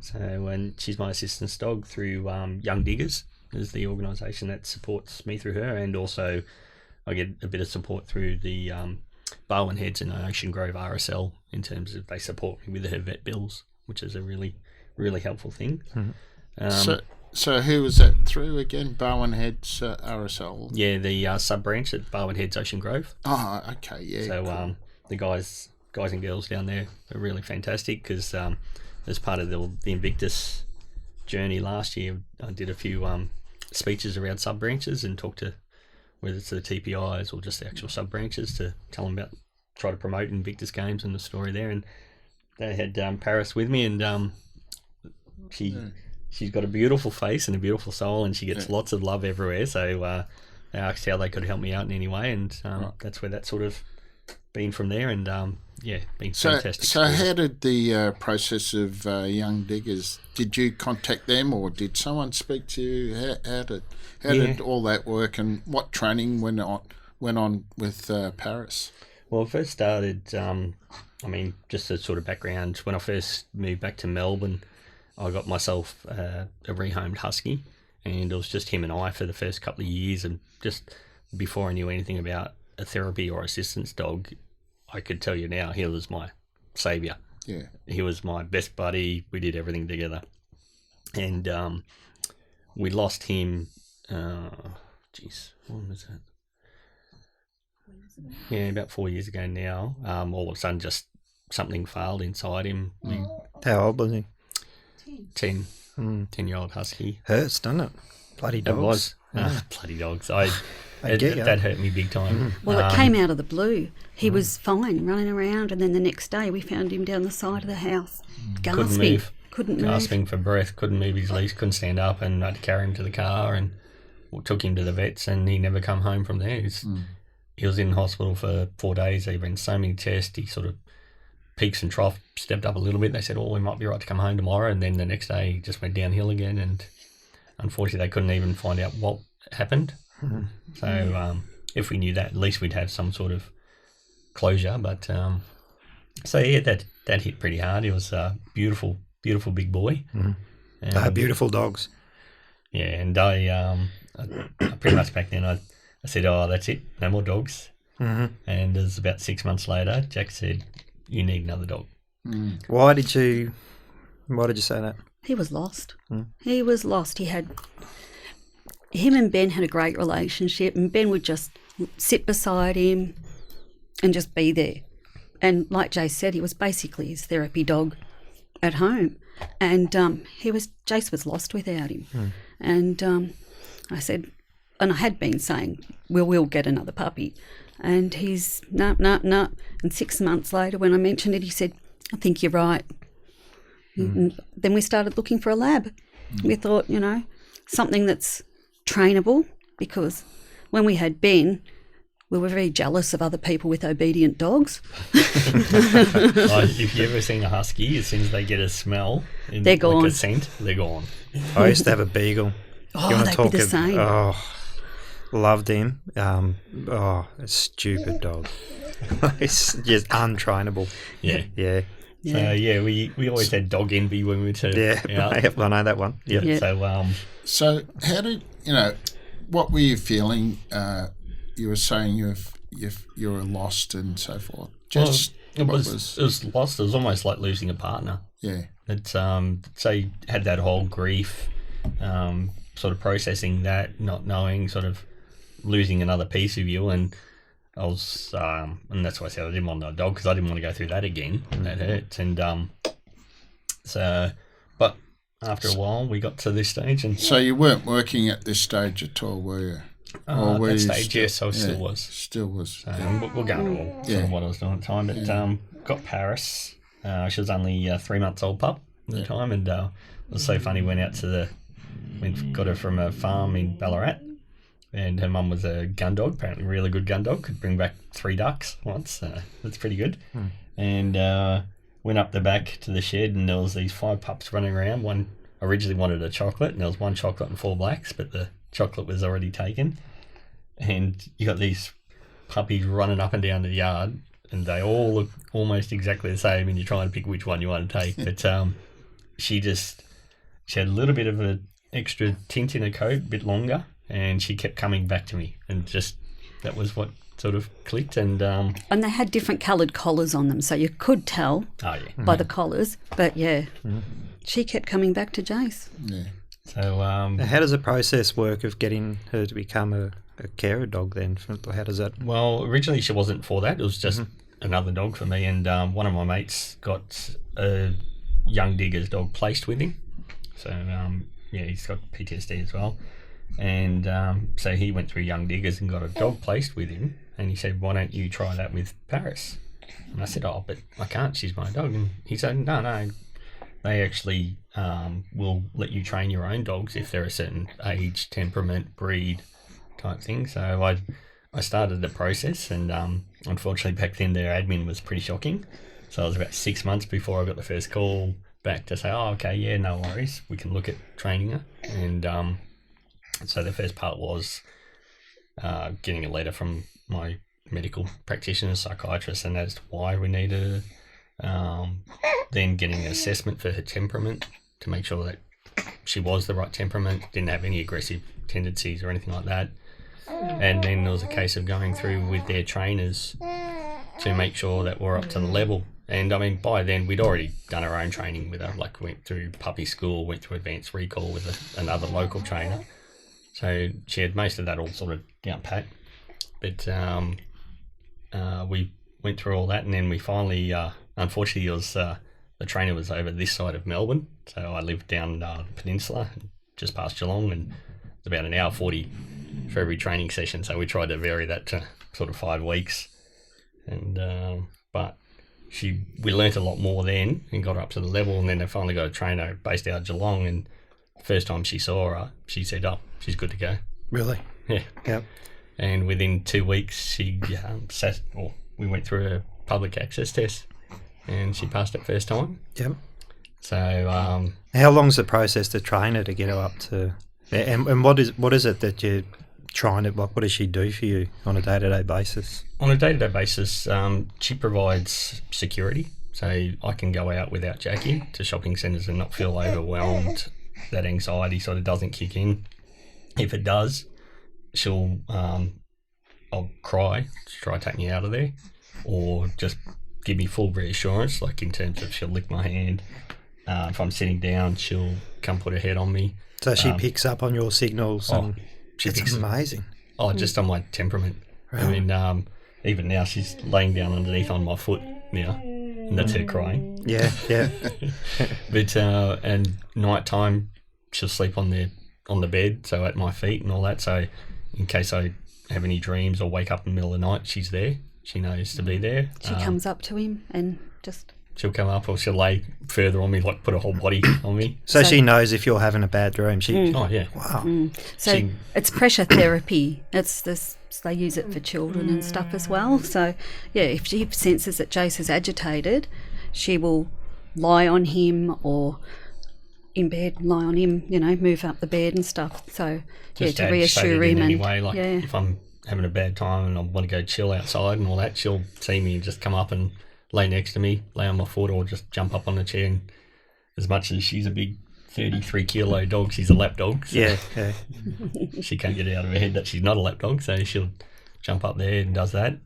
So and she's my assistance dog through Young Diggers is the organisation that supports me through her, and also I get a bit of support through the Barwon Heads and Ocean Grove RSL in terms of they support me with her vet bills, which is a really, really helpful thing. So who was that through again? Barwon Heads RSL? Yeah, the sub-branch at Barwon Heads Ocean Grove. Oh, okay, yeah. So cool. the guys and girls down there are really fantastic because as part of the Invictus journey last year, I did a few speeches around sub-branches and talked to whether it's the TPIs or just the actual sub-branches to tell them about, try to promote Invictus Games and the story there. And they had Paris with me, and she's got a beautiful face and a beautiful soul, and she gets lots of love everywhere. So they asked how they could help me out in any way, and that's where that sort of been from there. And been fantastic. So how did the process of Young Diggers? Did you contact them, or did someone speak to you? How did all that work, and what training went on with Paris? Well, it first started. Just a sort of background. When I first moved back to Melbourne, I got myself a rehomed husky, and it was just him and I for the first couple of years. And just before I knew anything about a therapy or assistance dog, I could tell you now he was my saviour. Yeah, he was my best buddy. We did everything together, and we lost him. When was that? Yeah, about 4 years ago now. All of a sudden, just something failed inside him. How old was he? 10. 10-year-old husky. Hurts, doesn't it? Bloody dogs. It was. Bloody dogs. That hurt me big time. Well, it came out of the blue. He was fine, running around, and then the next day we found him down the side of the house, gasping. Couldn't move. Gasping for breath, couldn't move his leash, couldn't stand up, and I had to carry him to the car and took him to the vets, and he never come home from there. He was in hospital for 4 days. They'd been so many tests. He sort of peaks and troughs, stepped up a little bit. They said, we might be right to come home tomorrow. And then the next day he just went downhill again. And unfortunately they couldn't even find out what happened. So if we knew that, at least we'd have some sort of closure. But that hit pretty hard. He was a beautiful, beautiful big boy. They are beautiful dogs. Yeah, and I pretty much back then I said, that's it, no more dogs. And it was about 6 months later, Jack said, you need another dog. Why did you say that? He was lost. He was lost. Him and Ben had a great relationship, and Ben would just sit beside him and just be there. And like Jay said, he was basically his therapy dog at home. And Jace was lost without him. And I said, and I had been saying, we'll get another puppy. And he's, no. And 6 months later, when I mentioned it, he said, I think you're right. And then we started looking for a lab. We thought, something that's trainable, because when we had Ben, we were very jealous of other people with obedient dogs. If you've ever seen a husky, as soon as they get a smell, they're gone. Like a scent, they're gone. I used to have a beagle. They'd be the same. Loved him. A stupid dog. It's just untrainable. Yeah. Yeah. So we always had dog envy when we were two. Yeah, I know that one. Yeah. So how did what were you feeling? You were saying you were lost and so forth. It was lost. It was almost like losing a partner. Yeah. It's say had that whole grief, sort of processing that, not knowing, sort of losing another piece of you, and I was, and that's why I said I didn't want a dog, because I didn't want to go through that again. That hurts, and but after a while we got to this stage, and so you weren't working at this stage at all, were you? At that stage, yes, I still was. Still was. So we'll go into sort of what I was doing at the time, but got Paris. She was only a 3 months old pup at the time, and it was so funny. Got her from a farm in Ballarat, And her mum was a gun dog, apparently a really good gun dog, could bring back 3 ducks once. That's pretty good. And went up the back to the shed, and there was these 5 pups running around. One originally wanted a chocolate, and there was 1 chocolate and 4 blacks, but the chocolate was already taken. And you got these puppies running up and down the yard, and they all look almost exactly the same, and you're trying to pick which one you want to take. But she had a little bit of an extra tint in her coat, a bit longer, and she kept coming back to me, and just that was what sort of clicked. And they had different coloured collars on them, so you could tell by the collars. But she kept coming back to Jace. Yeah. So how does the process work of getting her to become a carer dog then? How does that? Well, originally she wasn't for that. It was just another dog for me, and one of my mates got a young digger's dog placed with him. So he's got PTSD as well, and so he went through young diggers and got a dog placed with him, and he said, "Why don't you try that with Paris?" And I said, "Oh, but I can't. She's my dog." And he said, "No. They actually will let you train your own dogs if they're a certain age, temperament, breed type thing." So I started the process, and unfortunately back then their admin was pretty shocking. So it was about 6 months before I got the first call back to say, "Oh, okay, yeah, no worries, we can look at training her." And so the first part was getting a letter from my medical practitioner, psychiatrist, and as to why we needed her. Then getting an assessment for her temperament to make sure that she was the right temperament, didn't have any aggressive tendencies or anything like that. And then there was a case of going through with their trainers to make sure that we're up to the level. And I mean, by then we'd already done our own training with her, like went through puppy school, went through advanced recall with another local trainer. So she had most of that all sort of down pat. But we went through all that, and then we finally, unfortunately, it was the trainer was over this side of Melbourne, so I lived down the peninsula, just past Geelong, and it's about an hour 40 for every training session. So we tried to vary that to sort of 5 weeks, and but we learnt a lot more then and got up to the level, and then they finally got a trainer based out of Geelong, and the first time she saw her, she said, "Oh, she's good to go." Really? Yeah. Yep. And within 2 weeks, she we went through a public access test, and she passed it first time. Yep. So how long's the process to train her to get her up to? And what is it that you're trying to? What does she do for you on a day-to-day basis? On a day-to-day basis, she provides security. So I can go out without Jacquie to shopping centres and not feel overwhelmed. That anxiety sort of doesn't kick in. If it does, I'll cry to try to take me out of there, or just give me full reassurance, like in terms of she'll lick my hand. If I'm sitting down, she'll come put her head on me. So she picks up on your signals. It's amazing. Just on my temperament. Right. I mean, even now she's laying down underneath on my foot now, and that's her crying. Yeah. But and night time, she'll sleep on the bed, so at my feet and all that. So in case I have any dreams or wake up in the middle of the night, she's there. She knows to be there. She comes up to him and just... She'll come up, or she'll lay further on me, like put her whole body on me. So she knows if you're having a bad dream. Oh, yeah. Wow. So it's pressure therapy. It's this. They use it for children and stuff as well. So, yeah, if she senses that Jace is agitated, she will lie on him, or in bed, lie on him, move up the bed and stuff. So, just to reassure him. Anyway, if I'm having a bad time and I want to go chill outside and all that, she'll see me and just come up and lay next to me, lay on my foot, or just jump up on the chair. And as much as she's a big 33 kilo dog, she's a lap dog. So yeah. She can't get it out of her head that she's not a lap dog, so she'll jump up there and does that.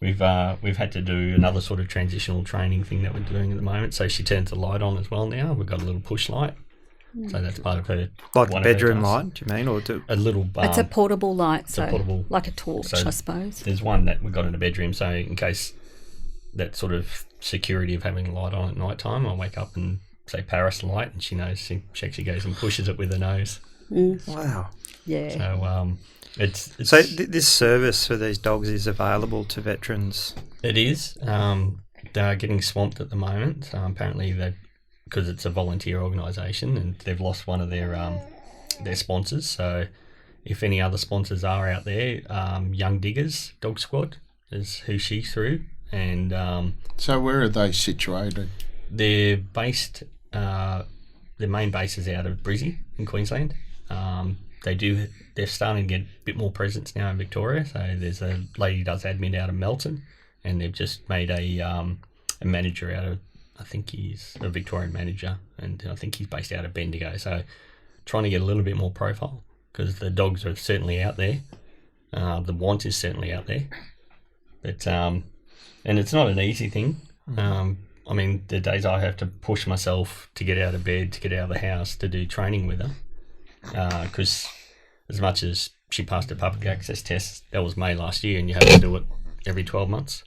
We've had to do another sort of transitional training thing that we're doing at the moment. So she turns the light on as well now. We've got a little push light. So that's part of her. Like a bedroom light, do you mean? Or a little... it's a portable light, so portable, like a torch, I suppose. There's one that we've got in the bedroom, so in case that sort of security of having a light on at night time, I'll wake up and say Paris light, and she knows. She actually goes and pushes it with her nose. Wow. Yeah. So it's so this service for these dogs is available to veterans. It is. They're getting swamped at the moment. Apparently, because it's a volunteer organisation, and they've lost one of their sponsors. So if any other sponsors are out there, Young Diggers Dog Squad is who she's through. And so where are they situated? They're based, their main base is out of Brizzy in Queensland. They're starting to get a bit more presence now in Victoria. So there's a lady who does admin out of Melton, and they've just made a manager out of, I think he's a Victorian manager, and I think he's based out of Bendigo. So trying to get a little bit more profile, because the dogs are certainly out there. The want is certainly out there. But and it's not an easy thing. I mean, the days I have to push myself to get out of bed, to get out of the house, to do training with her, because as much as she passed her public access test, that was May last year, and you have to do it every 12 months.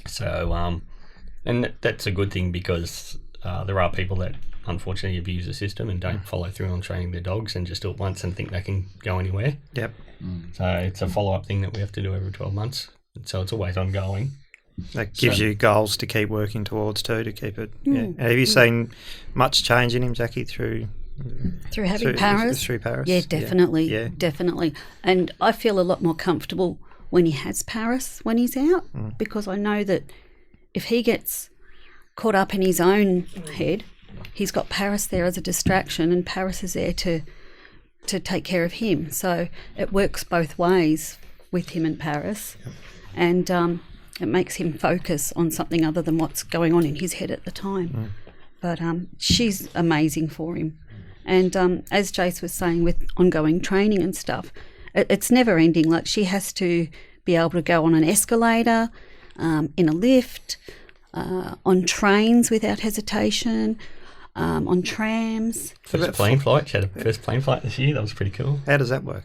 So, and that's a good thing, because there are people that unfortunately abuse the system and don't follow through on training their dogs and just do it once and think they can go anywhere. Yep. So it's a follow-up thing that we have to do every 12 months. So it's always ongoing. That gives you goals to keep working towards too, to keep it. Yeah. And have you seen much change in him, Jacquie, through having Paris? Through Paris? Yeah, definitely. Definitely. And I feel a lot more comfortable when he has Paris when he's out, because I know that if he gets caught up in his own head, he's got Paris there as a distraction, and Paris is there to take care of him. So it works both ways with him and Paris. And it makes him focus on something other than what's going on in his head at the time. But she's amazing for him. And as Jace was saying, with ongoing training and stuff, it's never ending. Like, she has to be able to go on an escalator, in a lift, on trains without hesitation, on trams. First plane flight. She had a first plane flight this year. That was pretty cool. How does that work?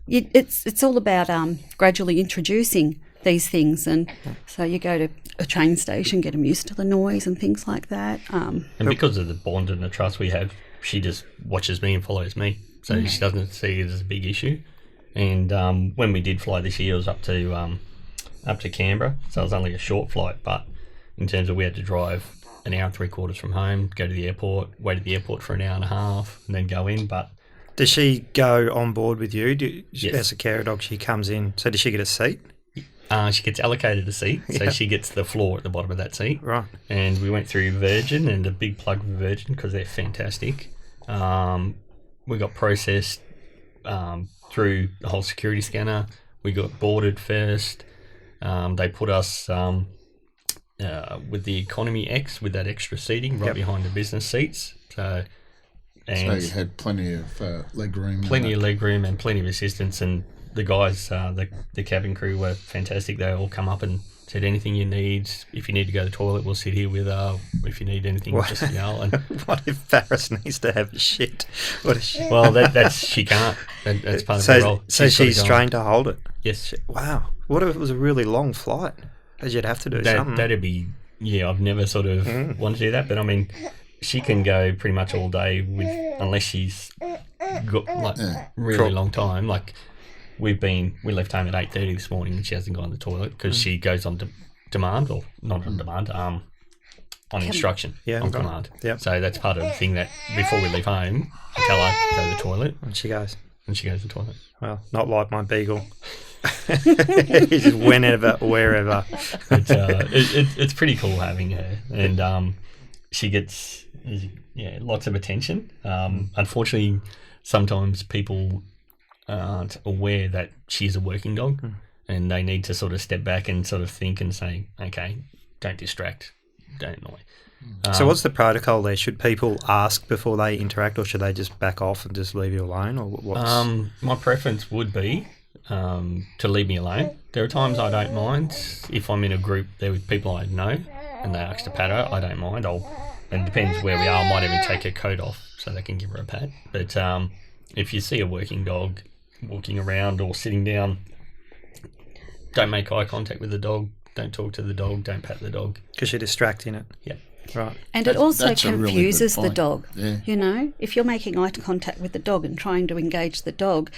It's all about gradually introducing these things, and so you go to a train station, get them used to the noise and things like that. And because of the bond and the trust we have, she just watches me and follows me, so she doesn't see it as a big issue. And when we did fly this year, it was up to Canberra, so it was only a short flight, but in terms of we had to drive an hour and 3/4 from home, go to the airport, wait at the airport for an hour and a half, and then go in. But does she go on board with you? Yes. As a carer dog, she comes in. So does she get a seat? She gets allocated a seat, so she gets the floor at the bottom of that seat. Right. And we went through Virgin, and a big plug for Virgin because they're fantastic. We got processed through the whole security scanner. We got boarded first. They put us with the Economy X, with that extra seating right behind the business seats. So you had plenty of leg room. Plenty of leg room and plenty of assistance, and the guys, the cabin crew were fantastic. They all come up and said, anything you need, if you need to go to the toilet, we'll sit here with if you need anything, just yell. And what if Paris needs to have shit? Well, that's she can't. That's part of the role. So she's trained to hold it? Yes. Wow. What if it was a really long flight? Because you'd have to do something. That'd be, I've never sort of wanted to do that, but I mean, she can go pretty much all day unless she's got like really long time. Like we left home at 8:30 this morning and she hasn't gone to the toilet because she goes on demand, or not on demand, on instruction, on command. Yep. So that's part of the thing that before we leave home, I tell her go to the toilet, and she goes to the toilet. Well, not like my beagle. Just whenever, wherever. But, it's pretty cool having her, and she gets lots of attention. Unfortunately, sometimes people aren't aware that she's a working dog, and they need to sort of step back and sort of think and say, okay, don't distract, don't annoy. So what's the protocol there? Should people ask before they interact, or should they just back off and just leave you alone? Or what's... My preference would be to leave me alone. There are times I don't mind. If I'm in a group there with people I know and they ask to pat her, I don't mind. And it depends where we are. I might even take her coat off so they can give her a pat. But if you see a working dog walking around or sitting down, don't make eye contact with the dog. Don't talk to the dog. Don't pat the dog. Because you're distracting it. Yeah. Right. And it also confuses the dog. Yeah. You know, if you're making eye contact with the dog and trying to engage the dog,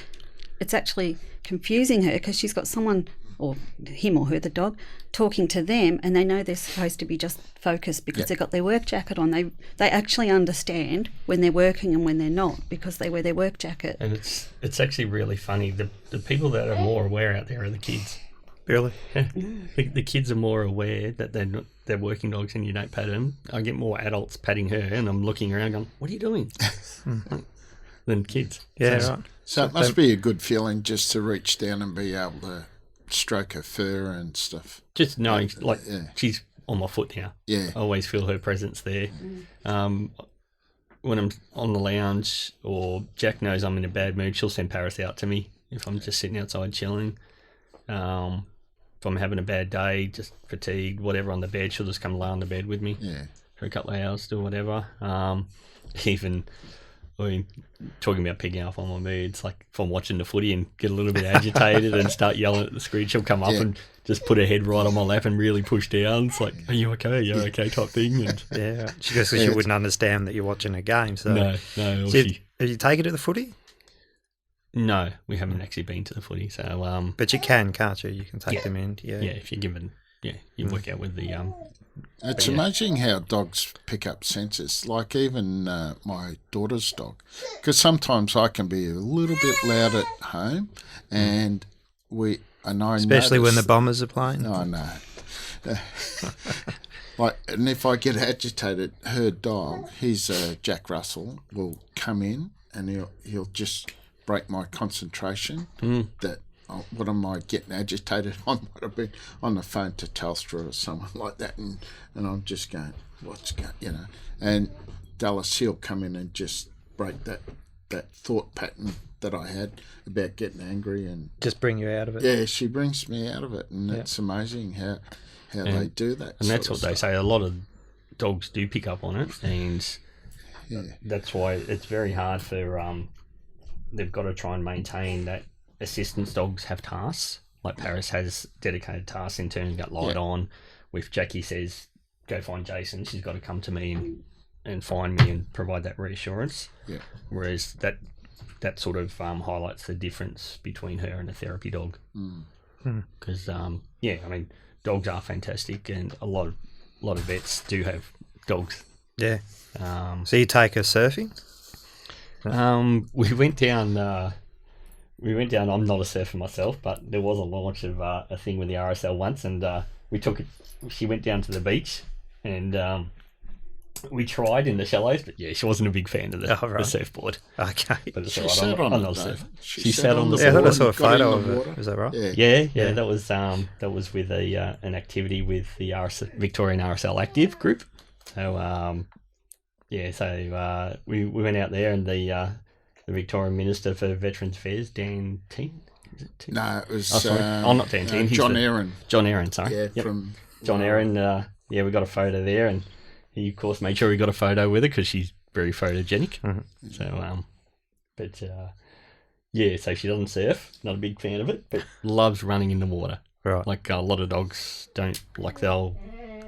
it's actually confusing her because she's got someone or him or her, the dog, talking to them, and they know they're supposed to be just focused because they've got their work jacket on. They actually understand when they're working and when they're not because they wear their work jacket. And it's actually really funny. The people that are more aware out there are the kids. Really? Yeah. The kids are more aware that they're working dogs and you don't pat them. I get more adults patting her, and I'm looking around going, "What are you doing?" than kids. Yeah, right. So it must be a good feeling just to reach down and be able to stroke her fur and stuff. Just knowing, she's on my foot now. Yeah. I always feel her presence there. When I'm on the lounge or Jack knows I'm in a bad mood, she'll send Paris out to me if I'm just sitting outside chilling. If I'm having a bad day, just fatigued, whatever on the bed, she'll just come lie on the bed with me for a couple of hours, do whatever. Talking about picking up on my moods, like if I'm watching the footy and get a little bit agitated and start yelling at the screen, she'll come up and just put her head right on my lap and really push down. It's like, "Are you okay? You're okay," type thing. And because she wouldn't understand that you're watching a game. So no. So have you taken her to the footy? No, we haven't actually been to the footy. So, but you can't you? You can take them in. Yeah, if you're given, you work out with the. It's amazing how dogs pick up senses. Like even my daughter's dog, because sometimes I can be a little bit loud at home, and especially when the Bombers are playing. I know. And if I get agitated, her dog, he's Jack Russell, will come in and he'll just break my concentration. That what am I getting agitated on? What I've been on the phone to Telstra or someone like that, and I'm just going, what's going, And Dallas, he'll come in and just break that thought pattern that I had about getting angry and just bring you out of it. Yeah, she brings me out of it, and it's amazing how they do that. And that's what they say. A lot of dogs do pick up on it, and that's why it's very hard for they've got to try and maintain that. Assistance dogs have tasks, like Paris has dedicated tasks in turning that light on. If Jacquie says, "Go find Jason," she's got to come to me and find me and provide that reassurance. Yeah. Whereas that sort of highlights the difference between her and a therapy dog. Because dogs are fantastic, and a lot of vets do have dogs. Yeah. So you take her surfing? We went down. I'm not a surfer myself, but there was a launch of a thing with the RSL once, and she went down to the beach, and we tried in the shallows, but she wasn't a big fan of the surfboard. Okay. But it's she all right. sat I'm on not it, a surfer. She sat on the board. Yeah, I thought I saw a photo of water. it. Is that right? Yeah. That was with an activity with the Victorian RSL Active group. So we went out there, and the Victorian Minister for Veterans Affairs, Dan Teen. No, it was... not Dan Teen. John Aaron. John Aaron, sorry. Yeah, from... John Aaron, we got a photo there, and he, of course, made sure we got a photo with her because she's very photogenic. Mm-hmm. So, so she doesn't surf, not a big fan of it, but loves running in the water. Right. Like a lot of dogs don't like the whole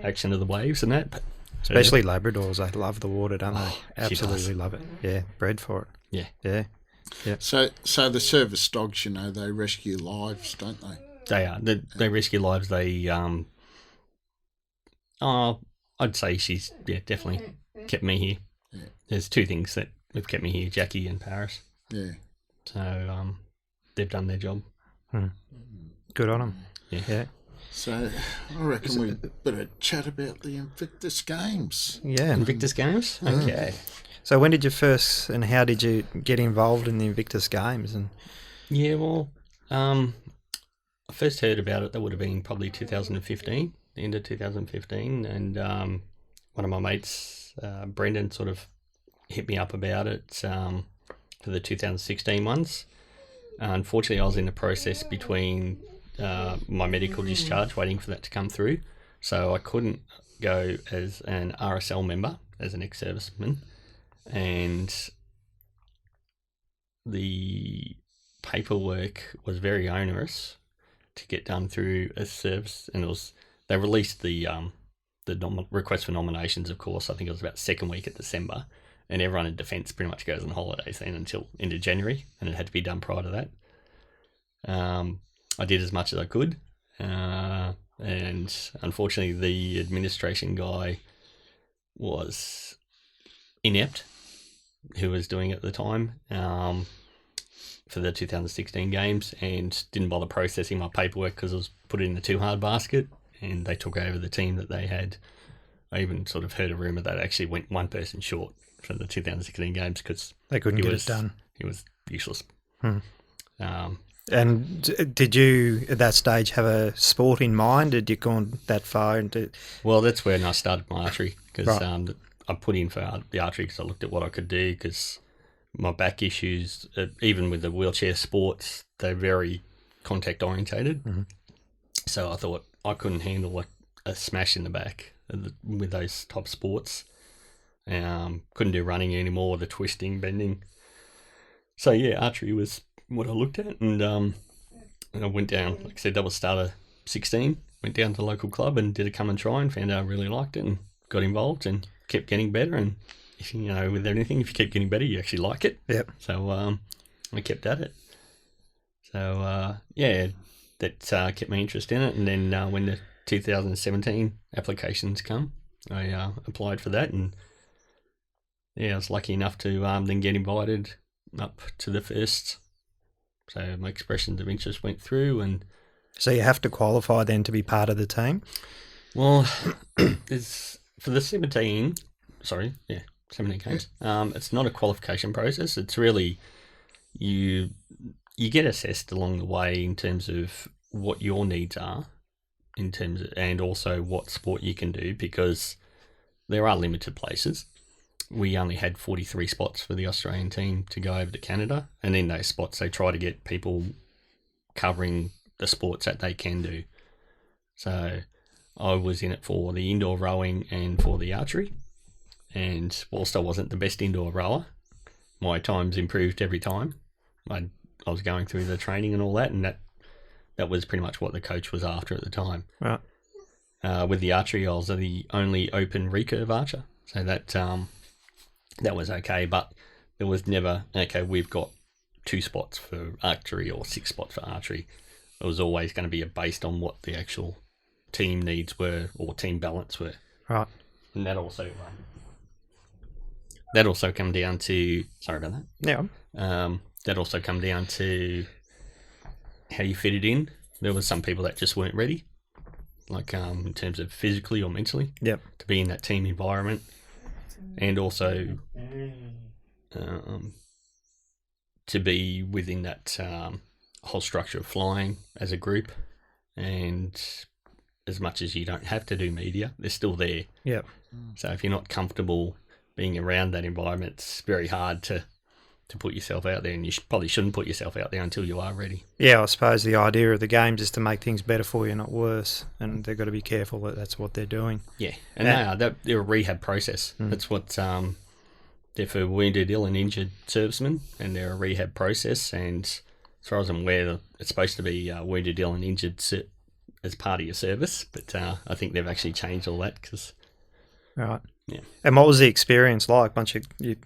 action of the waves and that. But, especially Labradors, they love the water, don't they? Absolutely love it. Yeah, bred for it. Yeah. So the service dogs, they rescue lives, don't they? They are. They rescue lives. They, I'd say she's definitely kept me here. Yeah. There's two things that have kept me here: Jacquie and Paris. Yeah. So they've done their job. Good on them. Yeah. So I reckon we better chat about the Invictus Games. Yeah, Invictus Games. Okay. So when did you first, and how did you get involved in the Invictus Games? And I first heard about it. That would have been probably 2015, the end of 2015, and one of my mates, Brendan, sort of hit me up about it for the 2016 ones. Unfortunately, I was in the process between my medical discharge, waiting for that to come through, so I couldn't go as an RSL member, as an ex-serviceman. And the paperwork was very onerous to get done through a service, and they released the request for nominations. Of course, I think it was about the second week of December, and everyone in defence pretty much goes on holidays then until into January, and it had to be done prior to that. I did as much as I could, and unfortunately the administration guy was inept, who was doing it at the time, for the 2016 games, and didn't bother processing my paperwork because it was put in the too hard basket, and they took over the team that they had. I even sort of heard a rumour that actually went one person short for the 2016 games because they couldn't get it done. He was useless. And did you, at that stage, have a sport in mind? Did you gone that far into? Well, that's when I started my archery, because Right. I put in for the archery because I looked at what I could do, because my back issues, even with the wheelchair sports, they're very contact orientated. Mm-hmm. So I thought I couldn't handle a smash in the back with those top sports. Couldn't do running anymore, the twisting, bending. So yeah, archery was what I looked at, and I went down, like I said, double starter 16, went down to the local club and did a come and try, and found out I really liked it and got involved and kept getting better. And if you know, with anything, if you keep getting better, you actually like it. Yep. So I kept at it. So yeah, that kept my interest in it. And then when the 2017 applications come, I applied for that, and yeah, I was lucky enough to then get invited up to the first. So my expressions of interest went through, and So you have to qualify then to be part of the team? well, it's for the 17 games. It's not a qualification process. It's really you get assessed along the way in terms of what your needs are, in terms of, and also what sport you can do, because there are limited places. We only had 43 spots for the Australian team to go over to Canada, and in those spots they try to get people covering the sports that they can do. So I was in it for the indoor rowing and for the archery, and whilst I wasn't the best indoor rower, my times improved every time. I was going through the training and all that, and that was pretty much what the coach was after at the time. Right. With the archery, I was the only open recurve archer, so that was okay, but there was never, okay, we've got 2 spots for archery or 6 spots for archery. It was always going to be based on what the actual team needs were, or team balance were. Right. And that also come down to, sorry about that. Yeah. That also come down to how you fit it in. There were some people that just weren't ready, like in terms of physically or mentally, Yep. to be in that team environment. And also to be within that whole structure of flying as a group. And as much as you don't have to do media, they're still there. Yep. So if you're not comfortable being around that environment, it's very hard to put yourself out there, and you probably shouldn't put yourself out there until you are ready. Yeah, I suppose the idea of the games is to make things better for you, not worse, and they've got to be careful that that's what they're doing. Yeah, and they're a rehab process. That's what they're for wounded, ill and injured servicemen, and they're a rehab process. And as far as I'm aware, it's supposed to be wounded, ill and injured as part of your service, but I think they've actually changed all that. Right. Yeah. And what was the experience like once you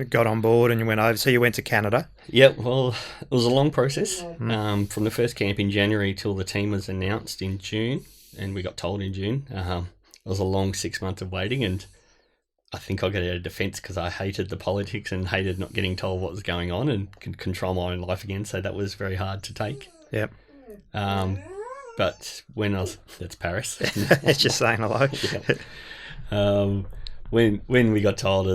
got on board and you went over? So you went to Canada? Yeah, well, it was a long process. From the first camp in January till the team was announced in June, and we got told in June. It was a long 6 months of waiting, and I think I got out of defence because I hated the politics and hated not getting told what was going on and could control my own life again, so that was very hard to take. Yep. But when that's Paris. It's just saying hello. Yeah. When we got told, I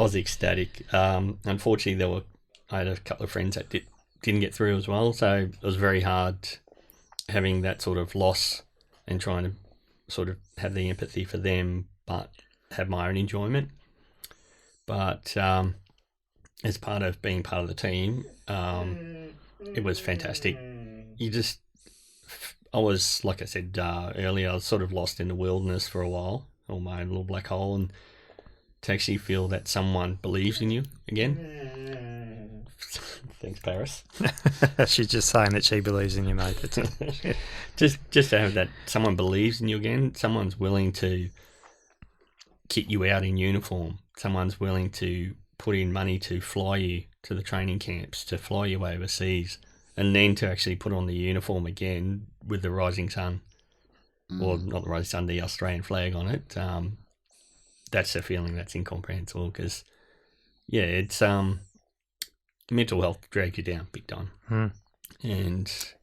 was ecstatic. Unfortunately, I had a couple of friends that didn't get through as well, so it was very hard having that sort of loss and trying to sort of have the empathy for them, but have my own enjoyment. But as part of being part of the team, it was fantastic. I was, like I said earlier, I was sort of lost in the wilderness for a while, or my own little black hole, and to actually feel that someone believes in you again. Thanks, Paris. She's just saying that she believes in you, mate. That's it. just to have that someone believes in you again. Someone's willing to kit you out in uniform. Someone's willing to put in money to fly you to the training camps, to fly you overseas. and then to actually put on the uniform again with the rising sun, or not the rising sun, the Australian flag on it. That's a feeling that's incomprehensible because, yeah, it's mental health drags you down big time.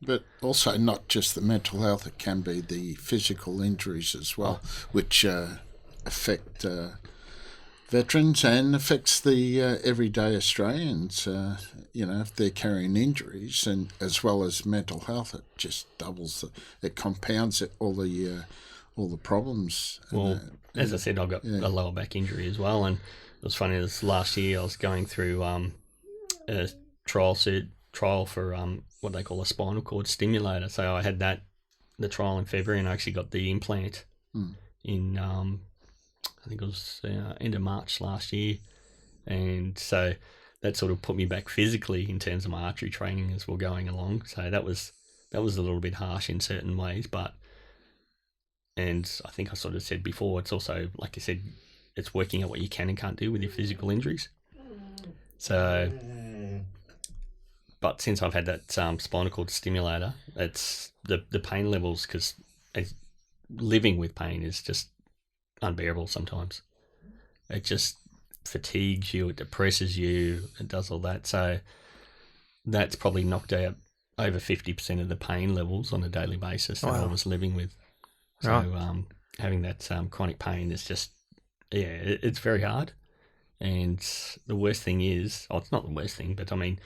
But also not just the mental health, it can be the physical injuries as well, which affect veterans and affects the everyday Australians. If they're carrying injuries and as well as mental health, it just doubles. It compounds all the problems. Well, as I said, I got a lower back injury as well, and it was funny. This last year, I was going through a trial for what they call a spinal cord stimulator. So I had the trial in February, and I actually got the implant in I think it was end of March last year, and so that sort of put me back physically in terms of my archery training as we're going along. So that was a little bit harsh in certain ways, and I think I sort of said before, it's also, like you said, it's working out what you can and can't do with your physical injuries. So, but since I've had that spinal cord stimulator, it's the pain levels, because living with pain is just unbearable sometimes. It just fatigues you, it depresses you, it does all that. So that's probably knocked out over 50% of the pain levels on a daily basis that I was living with. So having that chronic pain is just, it's very hard. And the worst thing is, it's not the worst thing, but I mean,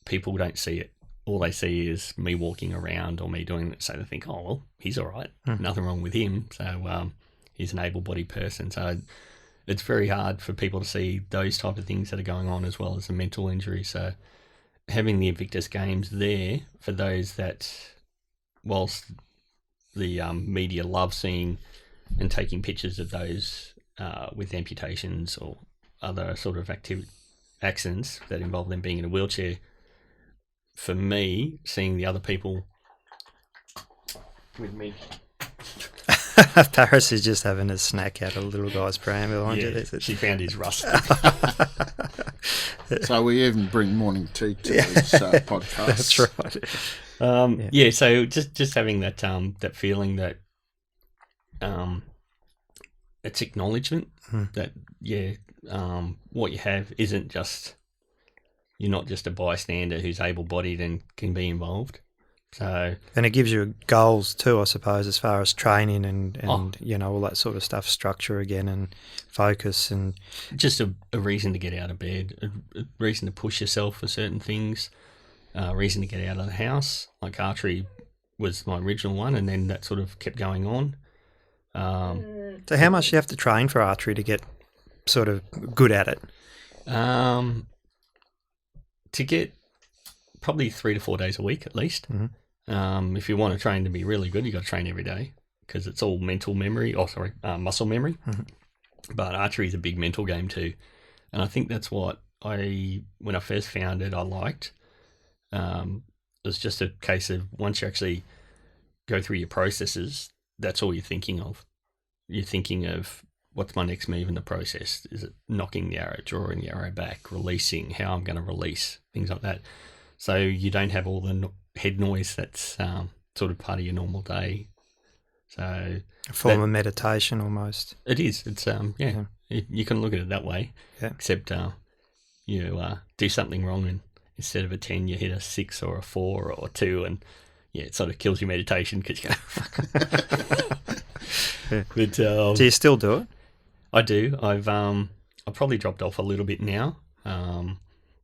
people don't see it. All they see is me walking around or me doing it, so they think, oh, well, he's all right. Nothing wrong with him. So he's an able-bodied person. So it's very hard for people to see those type of things that are going on, as well as the mental injury. So having the Invictus Games there for those that, whilst the media love seeing and taking pictures of those with amputations or other sort of accidents that involve them being in a wheelchair, for me, seeing the other people with me. Paris is just having a snack out of a little guy's pram behind you. She found his rust. So we even bring morning tea to this podcast. That's right. So just having that that feeling that it's acknowledgement that what you have isn't just, you're not just a bystander who's able-bodied and can be involved. So, and it gives you goals too, I suppose, as far as training and all that sort of stuff, structure again and focus, and just a reason to get out of bed, a reason to push yourself for certain things, a reason to get out of the house. Like archery was my original one, and then that sort of kept going on. So how much do you have to train for archery to get sort of good at it? To get probably 3 to 4 days a week at least. If you want to train to be really good, you got to train every day, because it's all muscle memory. But archery is a big mental game too, and I think that's what when I first found it, I liked. It was just a case of once you actually go through your processes, that's all you're thinking of. You're thinking of, what's my next move in the process? Is it knocking the arrow, drawing the arrow back, releasing, how I'm going to release, things like that. So you don't have all the head noise that's sort of part of your normal day. So a form of meditation almost. It is. It's you can look at it that way. Yeah. Except you do something wrong, and instead of a 10, you hit a 6 or a 4 or a 2, and it sort of kills your meditation because you go, fuck. But, do you still do it? I do. I've probably dropped off a little bit now,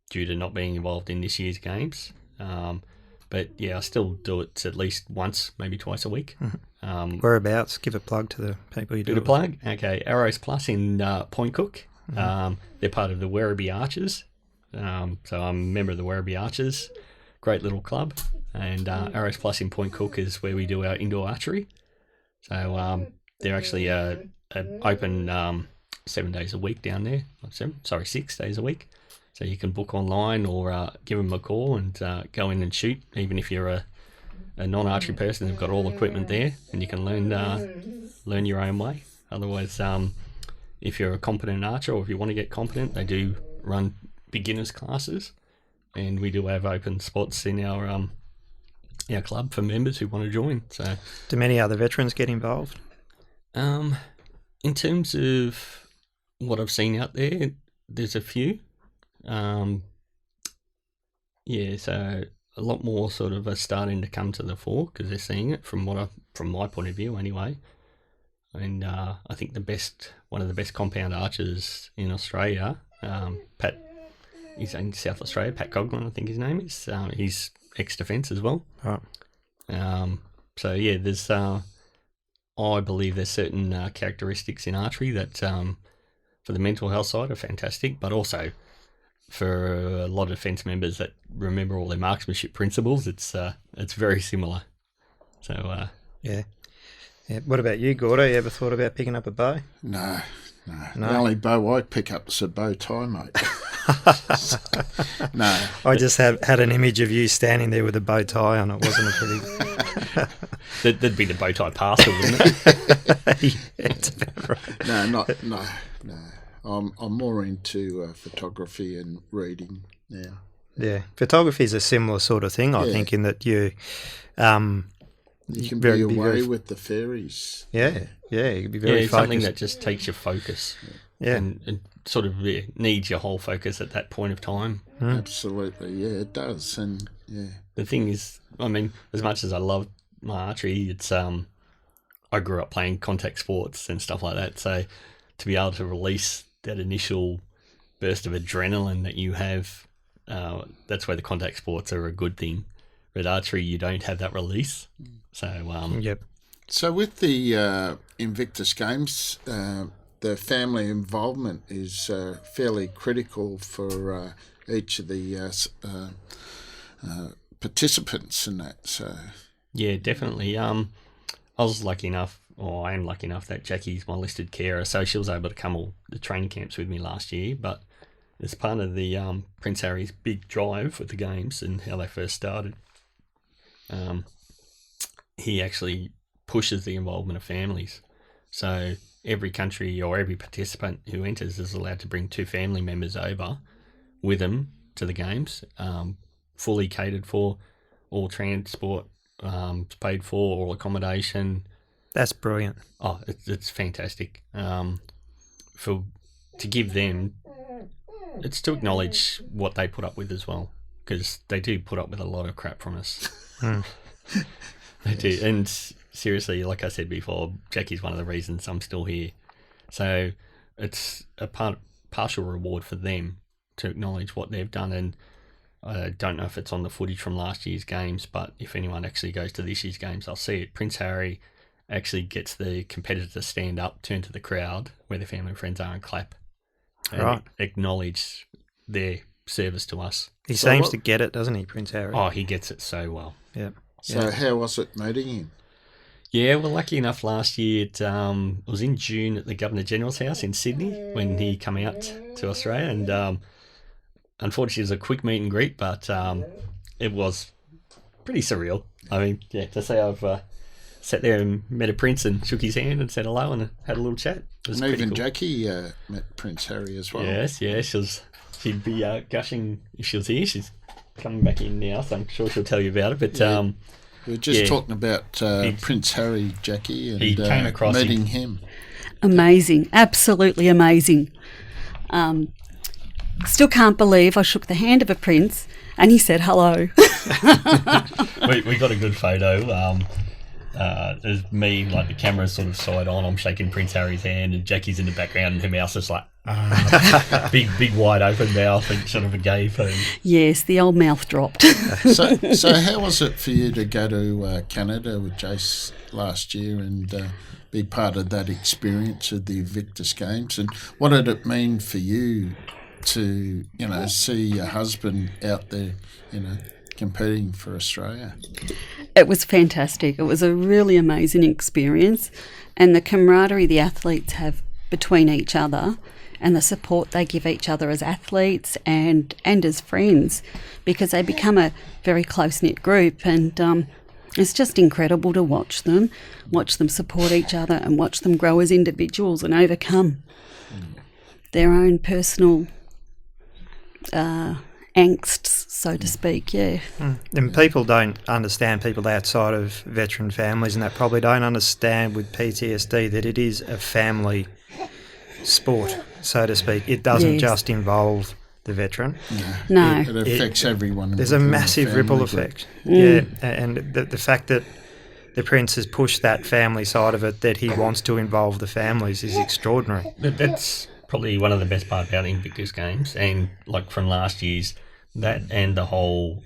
due to not being involved in this year's games. But I still do it at least once, maybe twice a week. Whereabouts? Give a plug to the people you do. Give a plug. Okay, Arrows Plus in Point Cook. They're part of the Werribee Archers. So I'm a member of the Werribee Archers. Great little club. And Arrows Plus in Point Cook is where we do our indoor archery. So they're actually open 7 days a week down there. 6 days a week. So you can book online or give them a call and go in and shoot. Even if you're a non-archery person, they've got all the equipment there, and you can learn your own way. Otherwise, if you're a competent archer, or if you want to get competent, they do run beginners classes. and we do have open spots in our club for members who want to join. So, do many other veterans get involved? In terms of what I've seen out there, there's a few. So a lot more sort of are starting to come to the fore because they're seeing it from my point of view anyway. And I think one of the best compound archers in Australia, Pat, he's in South Australia, Pat Coughlin, I think his name is. He's ex-defence as well. Right. There's I believe there's certain characteristics in archery that for the mental health side are fantastic, but also for a lot of defence members that remember all their marksmanship principles, it's very similar. So yeah. What about you, Gordo? You ever thought about picking up a bow? No. The only bow I pick up is a bow tie, mate. No. I just had an image of you standing there with a bow tie on. It wasn't a pretty... That'd be the bow tie pastor, wouldn't it? It's about right. No. I'm more into photography and reading now. Yeah, photography is a similar sort of thing, I think, in that you can be away with the fairies. Yeah, you can be very focused. Something that just takes your focus. Yeah. And sort of needs your whole focus at that point of time. Absolutely, yeah, it does. And yeah, the thing is, I mean, as much as I love my archery, it's I grew up playing contact sports and stuff like that. So to be able to release that initial burst of adrenaline that you have, that's where the contact sports are a good thing. But archery, you don't have that release. So yep. So with the Invictus Games, the family involvement is fairly critical for each of the participants in that. So yeah, definitely. I was lucky enough, or I am lucky enough, that Jacquie's my listed carer, so she was able to come all the training camps with me last year. But as part of the Prince Harry's big drive with the games and how they first started, he actually pushes the involvement of families. So every country or every participant who enters is allowed to bring 2 family members over with them to the games, fully catered for, all transport paid for, all accommodation. That's brilliant. Oh, it's fantastic. To give them, it's to acknowledge what they put up with as well, because they do put up with a lot of crap from us. They do, and seriously, like I said before, Jacquie's one of the reasons I'm still here. So it's a partial reward for them to acknowledge what they've done. And I don't know if it's on the footage from last year's games, but if anyone actually goes to this year's games, I'll see it. Prince Harry actually gets the competitor to stand up, turn to the crowd where their family and friends are, and clap. And acknowledge their service to us. He seems to get it, doesn't he, Prince Harry? Oh, he gets it so well. Yeah. So how was it meeting him? Yeah, well, lucky enough, last year it was in June at the Governor General's house in Sydney when he came out to Australia, and unfortunately it was a quick meet and greet, but it was pretty surreal. I mean, yeah, to say I've sat there and met a prince and shook his hand and said hello and had a little chat. And even cool. Jacquie met Prince Harry as well. Yes, she'd be gushing if she was here. She's coming back in now, so I'm sure she'll tell you about it. But we were just talking about Prince Harry, Jacquie, and he came across meeting him. Amazing, absolutely amazing. Still can't believe I shook the hand of a prince and he said hello. we got a good photo. There's me, like the camera's sort of side on, I'm shaking Prince Harry's hand, and Jacquie's in the background and her mouth's just like big wide open mouth and sort of a gay thing. Yes, the old mouth dropped. So how was it for you to go to Canada with Jace last year and be part of that experience of the Invictus Games, and what did it mean for you to see your husband out there competing for Australia? It was fantastic. It was a really amazing experience, and the camaraderie the athletes have between each other and the support they give each other as athletes and as friends, because they become a very close-knit group, and it's just incredible to watch them support each other and watch them grow as individuals and overcome their own personal angsts, so to speak, yeah. And people don't understand, people outside of veteran families and that probably don't understand with PTSD that it is a family sport, so to speak. It doesn't just involve the veteran. No. It affects everyone. There's a massive ripple effect. Yeah, and the fact that the Prince has pushed that family side of it, that he wants to involve the families, is extraordinary. That's probably one of the best parts about Invictus Games, and like from last year's, that and the whole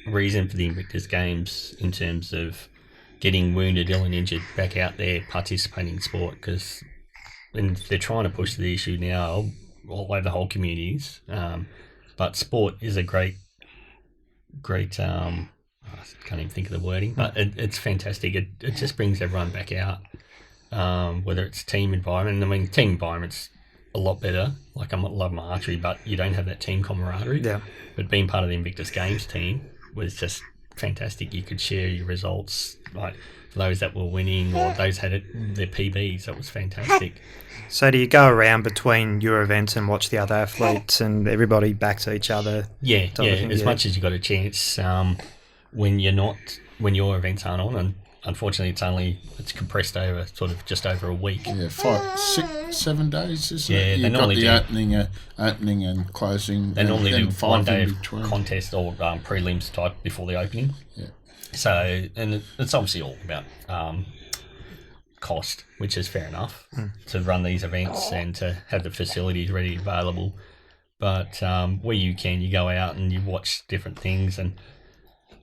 reason for the Invictus Games in terms of getting wounded, ill and injured back out there participating in sport, because they're trying to push the issue now all over the whole communities. But sport is a great I can't even think of the wording, but it's fantastic. It just brings everyone back out, whether it's team environment. I mean, team environment's a lot better. Like, I love my archery, but you don't have that team camaraderie. Yeah. But being part of the Invictus Games team was just fantastic. You could share your results, like for those that were winning or those had their PBs. That was fantastic. So do you go around between your events and watch the other athletes and everybody backs each other? Yeah. As much as you got a chance. When your events aren't on, and unfortunately it's compressed over sort of just over a week. Yeah, 5, 6, 7 days, isn't it? Yeah, You've got the opening and closing. They normally do 5 1 day in of between. contest or prelims type before the opening. Yeah. So, and it's obviously all about cost, which is fair enough to run these events and to have the facilities ready available. But where you can, you go out and you watch different things. And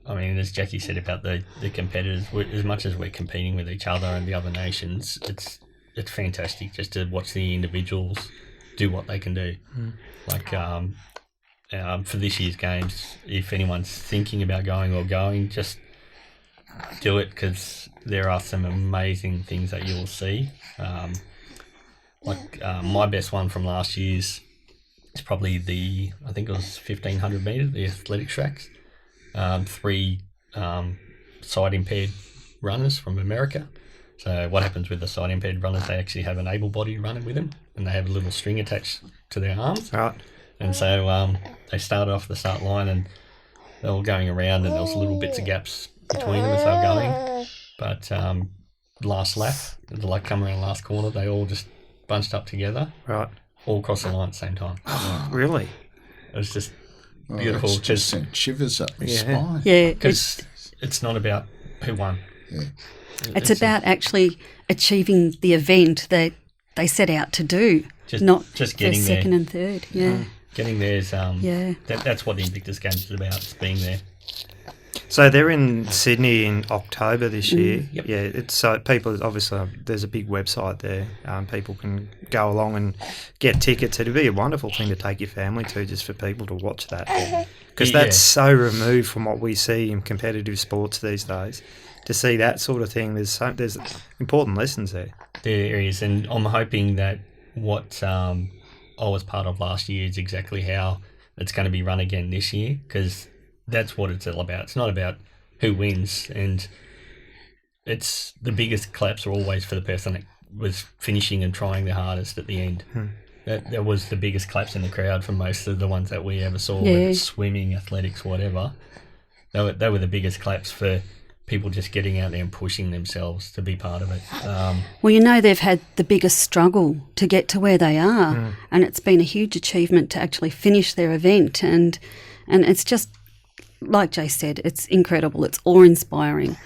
I mean, as Jacquie said about the competitors, as much as we're competing with each other and the other nations, it's fantastic just to watch the individuals do what they can do. Like for this year's games, if anyone's thinking about going, just do it, because there are some amazing things that you'll see. My best one from last year's is probably I think it was 1,500 metres, the athletic tracks. 3 sight impaired runners from America. So what happens with the sight impaired runners? They actually have an able-bodied runner with them, and they have a little string attached to their arms. Right. And so they started off the start line, and they were going around, and there was little bits of gaps between them as they were going. But last lap, like come around last corner, they all just bunched up together. Right. All across the line at the same time. Really? It was just beautiful. It's just sent shivers up my Yeah. spine. Yeah, Because it's not about who won. Yeah. it's about actually achieving the event that they set out to do, not just getting first, there. second and third. Yeah. Getting there is Yeah. that's what the Invictus Games is about, is being there. So they're in Sydney in October this year. Yep. Yeah, it's so people, obviously there's a big website there. People can go along and get tickets. It'd be a wonderful thing to take your family to, just for people to watch that, because that's so removed from what we see in competitive sports these days. To see that sort of thing, there's important lessons there. There is, and I'm hoping that what I was part of last year is exactly how it's going to be run again this year, because that's what it's all about. It's not about who wins, and it's the biggest claps are always for the person that was finishing and trying their hardest at the end. That was the biggest claps in the crowd for most of the ones that we ever saw, whether it's swimming, athletics, whatever. They were the biggest claps for people just getting out there and pushing themselves to be part of it. Well, they've had the biggest struggle to get to where they are, and it's been a huge achievement to actually finish their event, and it's just, like Jay said, it's incredible. It's awe-inspiring.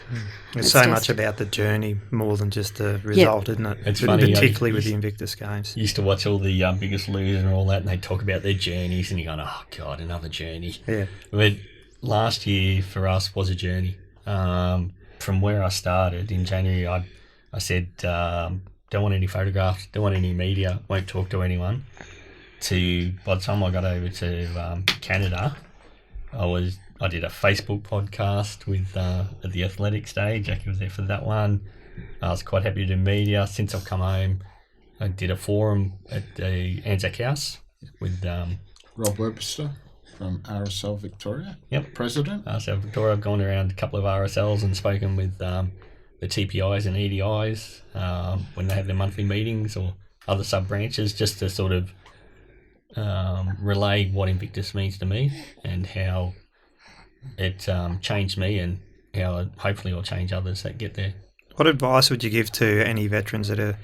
It's so much about the journey more than just the result, isn't it? It's funny, particularly with the Invictus Games. Used to watch all the Biggest Losers and all that, and they talk about their journeys, and you're going, oh, God, another journey. Yeah. But last year for us was a journey. From where I started in January, I said, don't want any photographs, don't want any media, won't talk to anyone. By the time I got over to Canada, I did a Facebook podcast with at the Athletics Day. Jacquie was there for that one. I was quite happy to do media. Since I've come home, I did a forum at the Anzac House with Rob Webster from RSL Victoria. Yep. President. So Victoria, I've gone around a couple of RSLs and spoken with the TPIs and EDIs when they have their monthly meetings or other sub-branches, just to sort of relay what Invictus means to me and how it changed me and how it hopefully will change others that get there. What advice would you give to any veterans that are...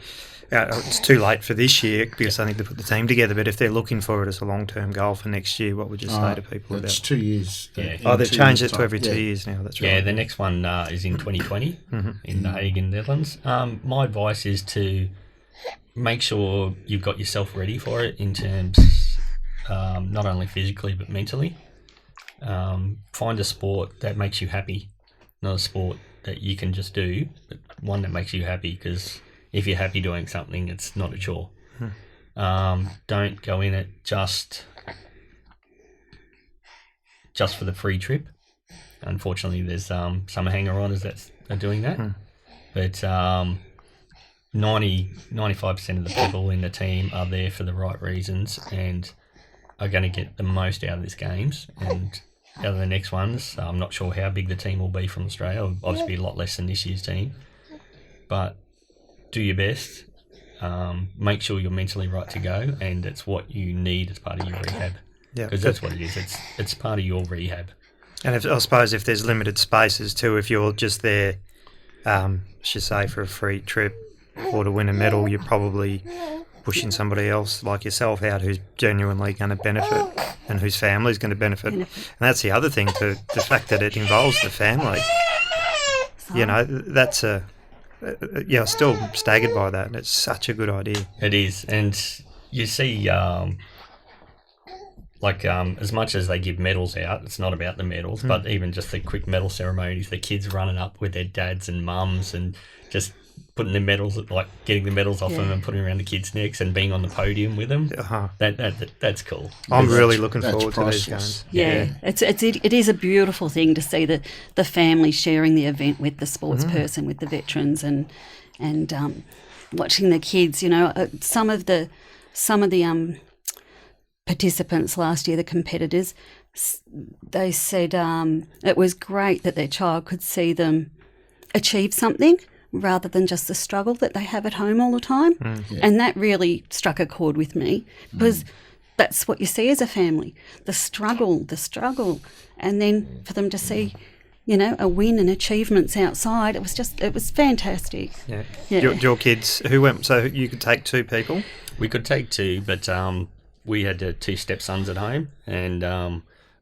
it's too late for this year because I need to put the team together, but if they're looking for it as a long-term goal for next year, what would you say to people It's about 2 years. Yeah. they've changed it to every 2 years now. That's right. Yeah, the next one is in 2020 in The Hague in Netherlands. My advice is to make sure you've got yourself ready for it in terms not only physically but mentally. Find a sport that makes you happy, not a sport that you can just do, but one that makes you happy, because if you're happy doing something, it's not a chore. Don't go in it just for the free trip. Unfortunately, there's some hanger-oners that are doing that. But 95% of the people in the team are there for the right reasons and are going to get the most out of these games. And out of the next ones, I'm not sure how big the team will be from Australia. It'll obviously be a lot less than this year's team. But do your best. Make sure you're mentally right to go, and it's what you need as part of your rehab. Yeah, because that's what it is. It's part of your rehab. And I suppose if there's limited spaces too, if you're just there, should say, for a free trip or to win a medal, you're probably pushing somebody else like yourself out who's genuinely going to benefit and whose family's going to benefit. And that's the other thing, the fact that it involves the family. You know, that's still staggered by that. It's such a good idea. It is. And you see, as much as they give medals out, it's not about the medals, but even just the quick medal ceremonies, the kids running up with their dads and mums and just putting the medals, like getting the medals off them and putting them around the kids' necks and being on the podium with them. That's cool. I'm really looking forward to these games. Yeah. It is a beautiful thing to see the family sharing the event with the sports person, with the veterans, and watching the kids. You know, some of the participants last year, the competitors, they said it was great that their child could see them achieve something rather than just the struggle that they have at home all the time. And that really struck a chord with me, because that's what you see as a family, the struggle, and then for them to see, you know, a win and achievements outside, it was fantastic. Yeah. Your kids, who went, so you could take 2 people? We could take 2, but we had 2 stepsons at home, and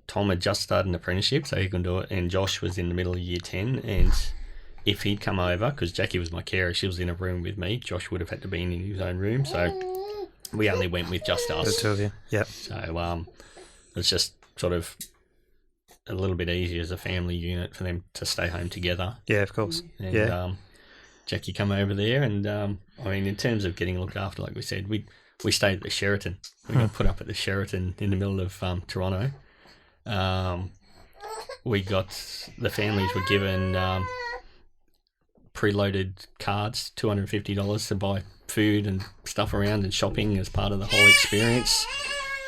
Tom had just started an apprenticeship, so he couldn't do it, and Josh was in the middle of year 10, and if he'd come over, because Jacquie was my carer, she was in a room with me, Josh would have had to be in his own room, so we only went with just us. The 2 of you, yep. So it's just sort of a little bit easier as a family unit for them to stay home together. Yeah, of course. And Jacquie come over there, and in terms of getting looked after, like we said, we stayed at the Sheraton. We got put up at the Sheraton in the middle of Toronto. The families were given preloaded cards, $250 to buy food and stuff around and shopping as part of the whole experience.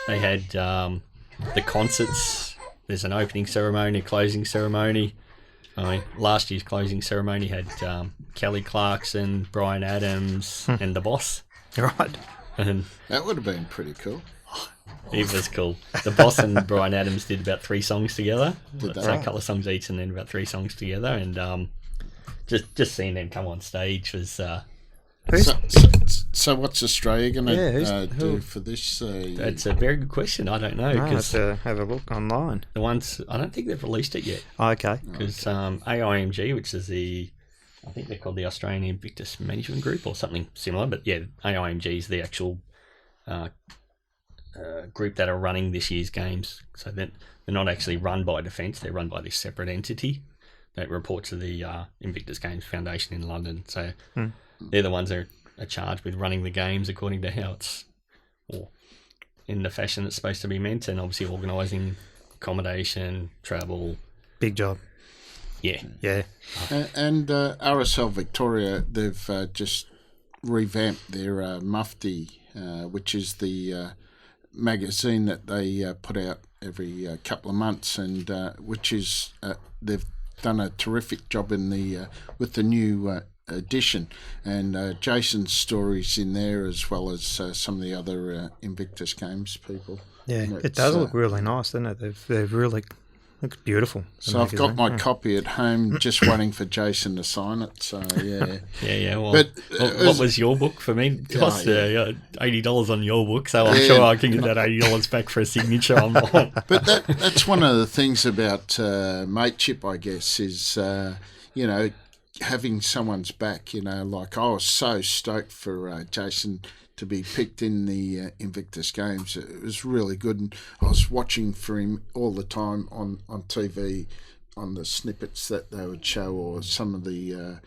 They had the concerts. There's an opening ceremony, closing ceremony. Last year's closing ceremony had Kelly Clarkson, Bryan Adams, and the Boss. Right. And that would have been pretty cool. It was cool. The Boss and Bryan Adams did about 3 songs together. Did they? So a couple of songs each, and then about 3 songs together. And just seeing them come on stage was. So what's Australia going to do for this? That's a very good question. I don't know. I have to have a look online. The ones, I don't think they've released it yet. Oh, okay. Because AIMG, which is I think they're called the Australian Invictus Management Group or something similar, but yeah, AIMG is the actual group that are running this year's games. So they're not actually run by Defence, they're run by this separate entity that reports to the Invictus Games Foundation in London. So they're the ones that are charged with running the games according to how it's, or in the fashion it's supposed to be meant, and obviously organising accommodation, travel. Big job. Yeah. And RSL Victoria, they've just revamped their Mufti, which is the magazine that they put out every couple of months, and which is they've done a terrific job in the with the new addition. And Jason's stories in there, as well as some of the other Invictus Games people. Yeah, it does look really nice, doesn't it? They've really looks beautiful. So I've got my copy at home, just waiting for Jason to sign it. So yeah, yeah. Well, but what was your book for me? It cost $80 on your book, so I'm sure I can get that $80 back for a signature on mine. But that's one of the things about mateship, I guess, is having someone's back. Like I was so stoked for Jason to be picked in the Invictus Games. It was really good, and I was watching for him all the time on TV, on the snippets that they would show, or some of the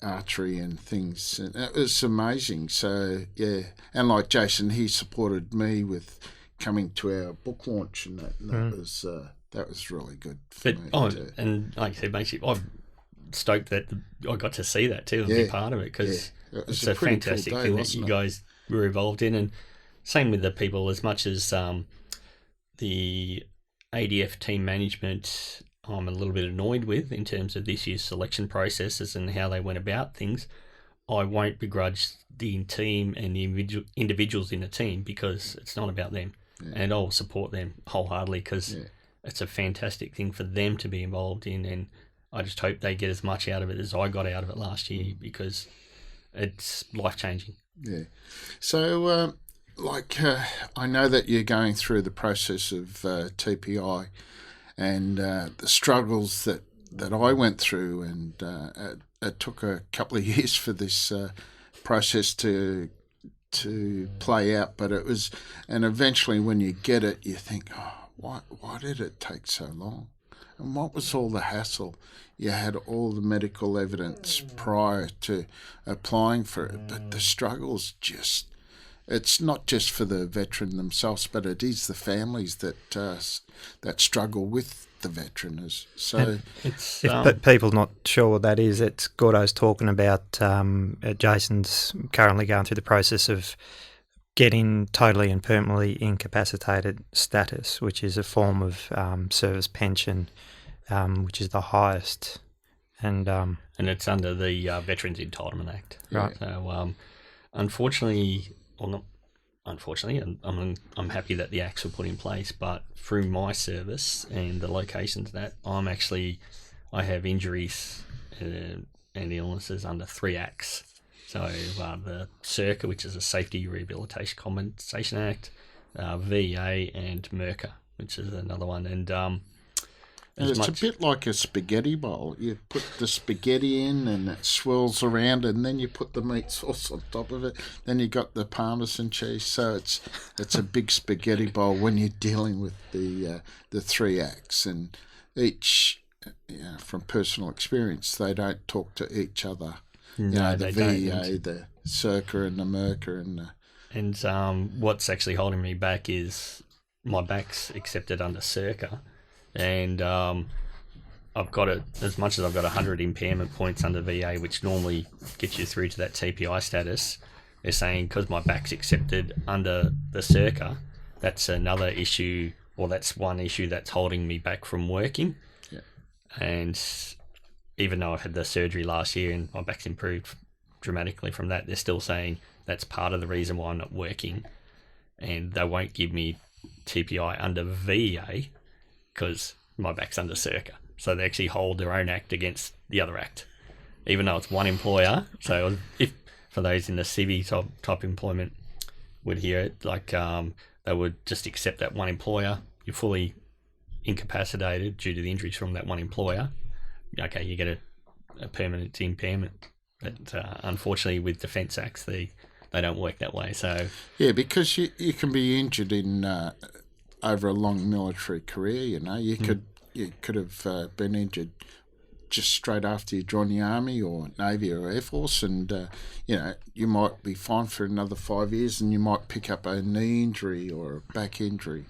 archery and things. And it was amazing. So yeah, and like Jason, he supported me with coming to our book launch, and that was really good for me. And like I said, basically, I'm stoked that I got to see that too and be part of it, because it's a fantastic thing that you guys were involved in. And same with the people, as much as the ADF team management I'm a little bit annoyed with in terms of this year's selection processes and how they went about things, I won't begrudge the team and the individuals in the team, because it's not about them. And I'll support them wholeheartedly, because it's a fantastic thing for them to be involved in, and I just hope they get as much out of it as I got out of it last year, because it's life-changing. Yeah. So, I know that you're going through the process of TPI, and the struggles that I went through, and it took a couple of years for this process to play out, but it was, and eventually when you get it, you think, why did it take so long? And what was all the hassle? You had all the medical evidence prior to applying for it, but the struggles it's not just for the veteran themselves, but it is the families that struggle with the veterans. So if people not sure what that is, it's Gordo's talking about. Jason's currently going through the process of getting totally and permanently incapacitated status, which is a form of service pension, which is the highest, and it's under the Veterans Entitlement Act. Right. So unfortunately, I'm happy that the acts were put in place, but through my service and the locations that I have injuries and illnesses under 3 acts. So the CIRCA, which is a Safety Rehabilitation Compensation Act, VA, and MERCA, which is another one. And it's a bit like a spaghetti bowl. You put the spaghetti in and it swirls around, and then you put the meat sauce on top of it. Then you got the Parmesan cheese. So it's a big spaghetti bowl when you're dealing with the 3 acts. And each, from personal experience, they don't talk to each other. No, the they VA, don't. the CIRCA, and the MERCA, and what's actually holding me back is my back's accepted under CIRCA, and I've got it, as much as I've got 100 impairment points under VA, which normally gets you through to that TPI status. They're saying because my back's accepted under the CIRCA, that's another issue, or that's one issue that's holding me back from working. Yeah. And even though I had the surgery last year and my back's improved dramatically from that, they're still saying that's part of the reason why I'm not working, and they won't give me TPI under VA because my back's under CIRCA. So they actually hold their own act against the other act, even though it's one employer. So if for those in the civvy type employment would hear it, they would just accept that one employer. You're fully incapacitated due to the injuries from that one employer. Okay, you get a permanent impairment. But unfortunately, with Defence Acts, they don't work that way. So yeah, because you can be injured in over a long military career. You could have been injured just straight after you join the Army or Navy or Air Force, and you might be fine for another 5 years, and you might pick up a knee injury or a back injury.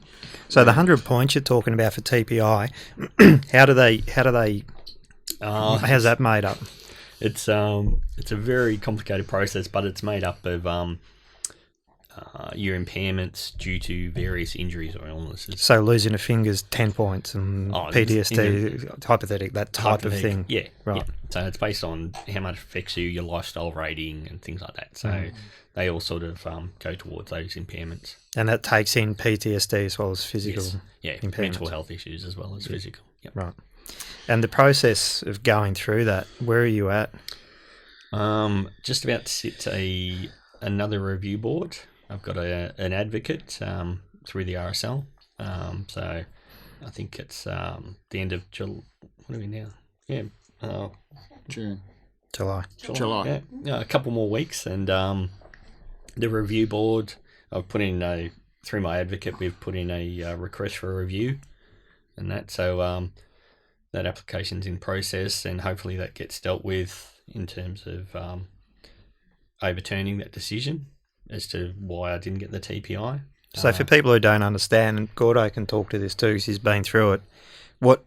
So the 100 points you're talking about for TPI, how's that made up? It's a very complicated process, but it's made up of your impairments due to various injuries or illnesses. So losing a finger's 10 points and PTSD, hypothetical, that type of thing. Yeah, right. Yeah. So it's based on how much it affects you, your lifestyle rating and things like that. So they all sort of go towards those impairments. And that takes in PTSD as well as physical impairments. Mental health issues as well as physical. Yep. Right. And the process of going through that, where are you at? Just about to sit another review board. I've got an advocate through the RSL. So I think it's the end of July. What are we now? Yeah. June. July. Yeah, a couple more weeks. And the review board, I've put in through my advocate, we've put in a request for a review and that. So that application's in process and hopefully that gets dealt with in terms of overturning that decision as to why I didn't get the TPI. So for people who don't understand, and Gordo can talk to this too because he's been through it, what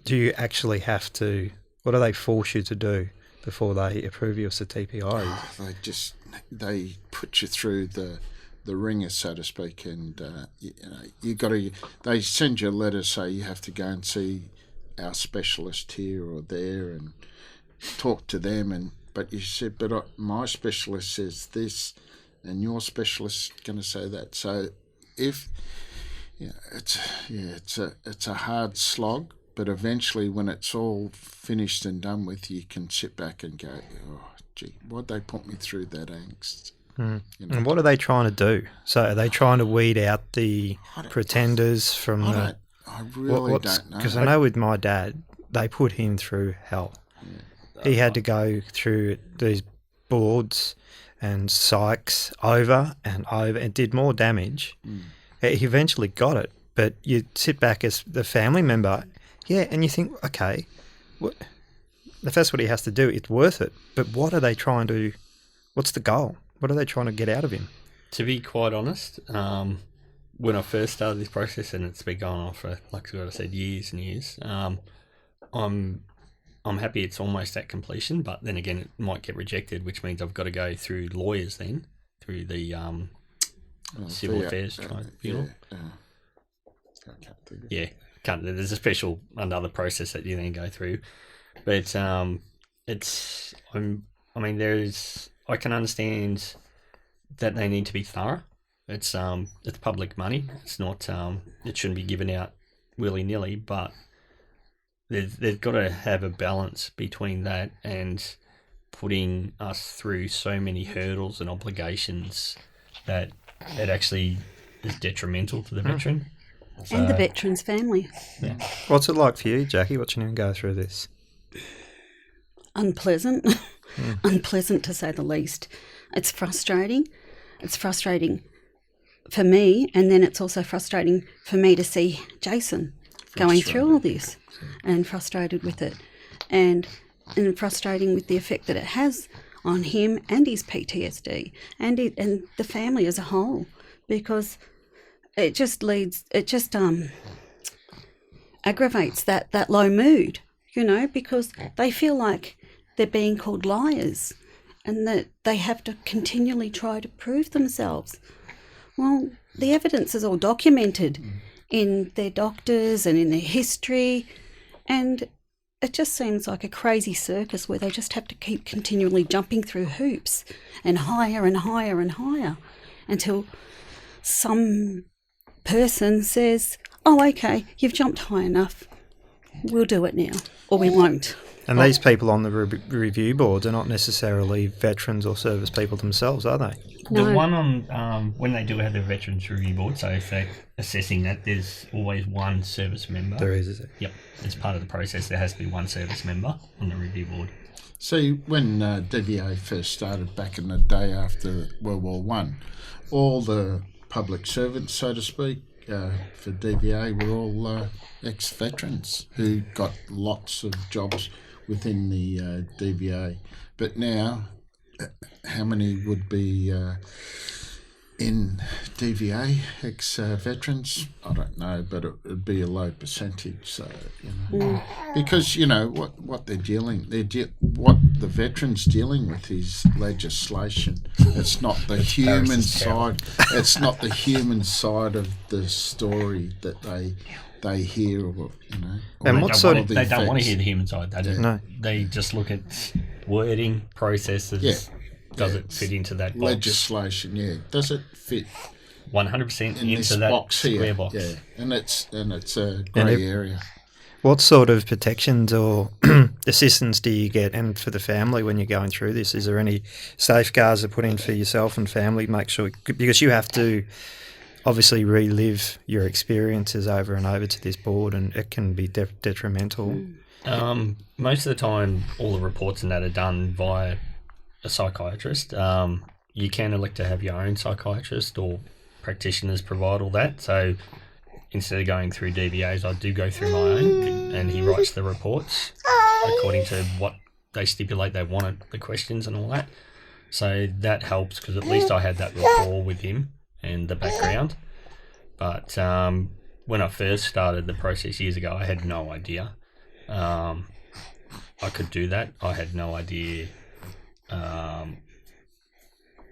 do you actually have to, what do they force you to do before they approve you as a TPI? They put you through the ringer, so to speak, and you got to. They send you a letter, say you have to go and see our specialist here or there and talk to them. But you said, my specialist says this, and your specialist going to say that. So it's a hard slog. But eventually, when it's all finished and done with, you can sit back and go, oh, gee, why'd they put me through that angst? Mm. You know? And what are they trying to do? So are they trying to weed out the pretenders from I really don't know. Because I know with my dad, they put him through hell. Yeah. He had to go through these boards and psychs over and over and did more damage. Mm. He eventually got it, but you sit back as the family member, and you think, okay, if that's what he has to do, it's worth it. But what are they trying to, what's the goal? What are they trying to get out of him? To be quite honest, when I first started this process, and it's been going on for, like I said, years and years, I'm happy it's almost at completion, but then again, it might get rejected, which means I've got to go through lawyers then, through the Civil Affairs Tribunal. There's a special another process that you then go through, but I can understand that they need to be thorough. It's public money. It's not. It shouldn't be given out willy nilly. But they've got to have a balance between that and putting us through so many hurdles and obligations that it actually is detrimental to the veteran. And the veteran's family. Yeah. What's it like for you, Jackie, watching him go through this? Unpleasant. Unpleasant to say the least. It's frustrating. It's frustrating for me, and then it's also frustrating for me to see Jason going through all this and frustrated with it. And frustrating with the effect that it has on him and his PTSD and the family as a whole, because it just aggravates that low mood, because they feel like they're being called liars and that they have to continually try to prove themselves. Well, the evidence is all documented in their doctors and in their history, and it just seems like a crazy circus where they just have to keep continually jumping through hoops and higher and higher and higher until some person says, oh, okay, you've jumped high enough, we'll do it now, or we won't. And these people on the review boards are not necessarily veterans or service people themselves, are they? No. The one on when they do have the veterans review board, so if they're assessing that, there's always one service member. There is it? Yep. As part of the process, there has to be one service member on the review board. See, when DVA first started back in the day after World War I, all the public servants, so to speak, for DVA were all ex-veterans who got lots of jobs within the DVA. But now, how many would be in DVA ex-veterans, I don't know, but it would be a low percentage. So because what they're what the veterans dealing with is legislation. It's not the human side. It's not the human side of the story that they hear, And what sort of they don't want to hear the human side. They don't. No. They just look at wording, processes. Yeah. Does it fit into that box? Legislation? Yeah. Does it fit 100% in into this that box square here? box? Yeah, and it's a grey area. What sort of protections or assistance do you get, and for the family when you're going through this? Is there any safeguards to put in for yourself and family? Make sure, because you have to obviously relive your experiences over and over to this board, and it can be detrimental. Most of the time, all the reports and that are done via a psychiatrist. You can elect to have your own psychiatrist, or practitioners provide all that. So instead of going through DVAs, I do go through my own, and he writes the reports according to what they stipulate they wanted, the questions and all that. So that helps, because at least I had that rapport with him and the background. But when I first started the process years ago, I had no idea I could do that. I had no idea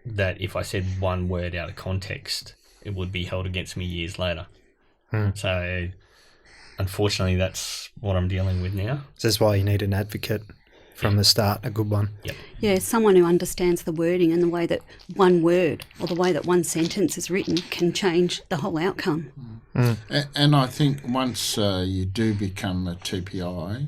that if I said one word out of context, it would be held against me years later. So unfortunately, that's what I'm dealing with now. That's why you need an advocate from the start, a good one. Yep. Yeah, someone who understands the wording and the way that one word or the way that one sentence is written can change the whole outcome. And I think once you do become a TPI,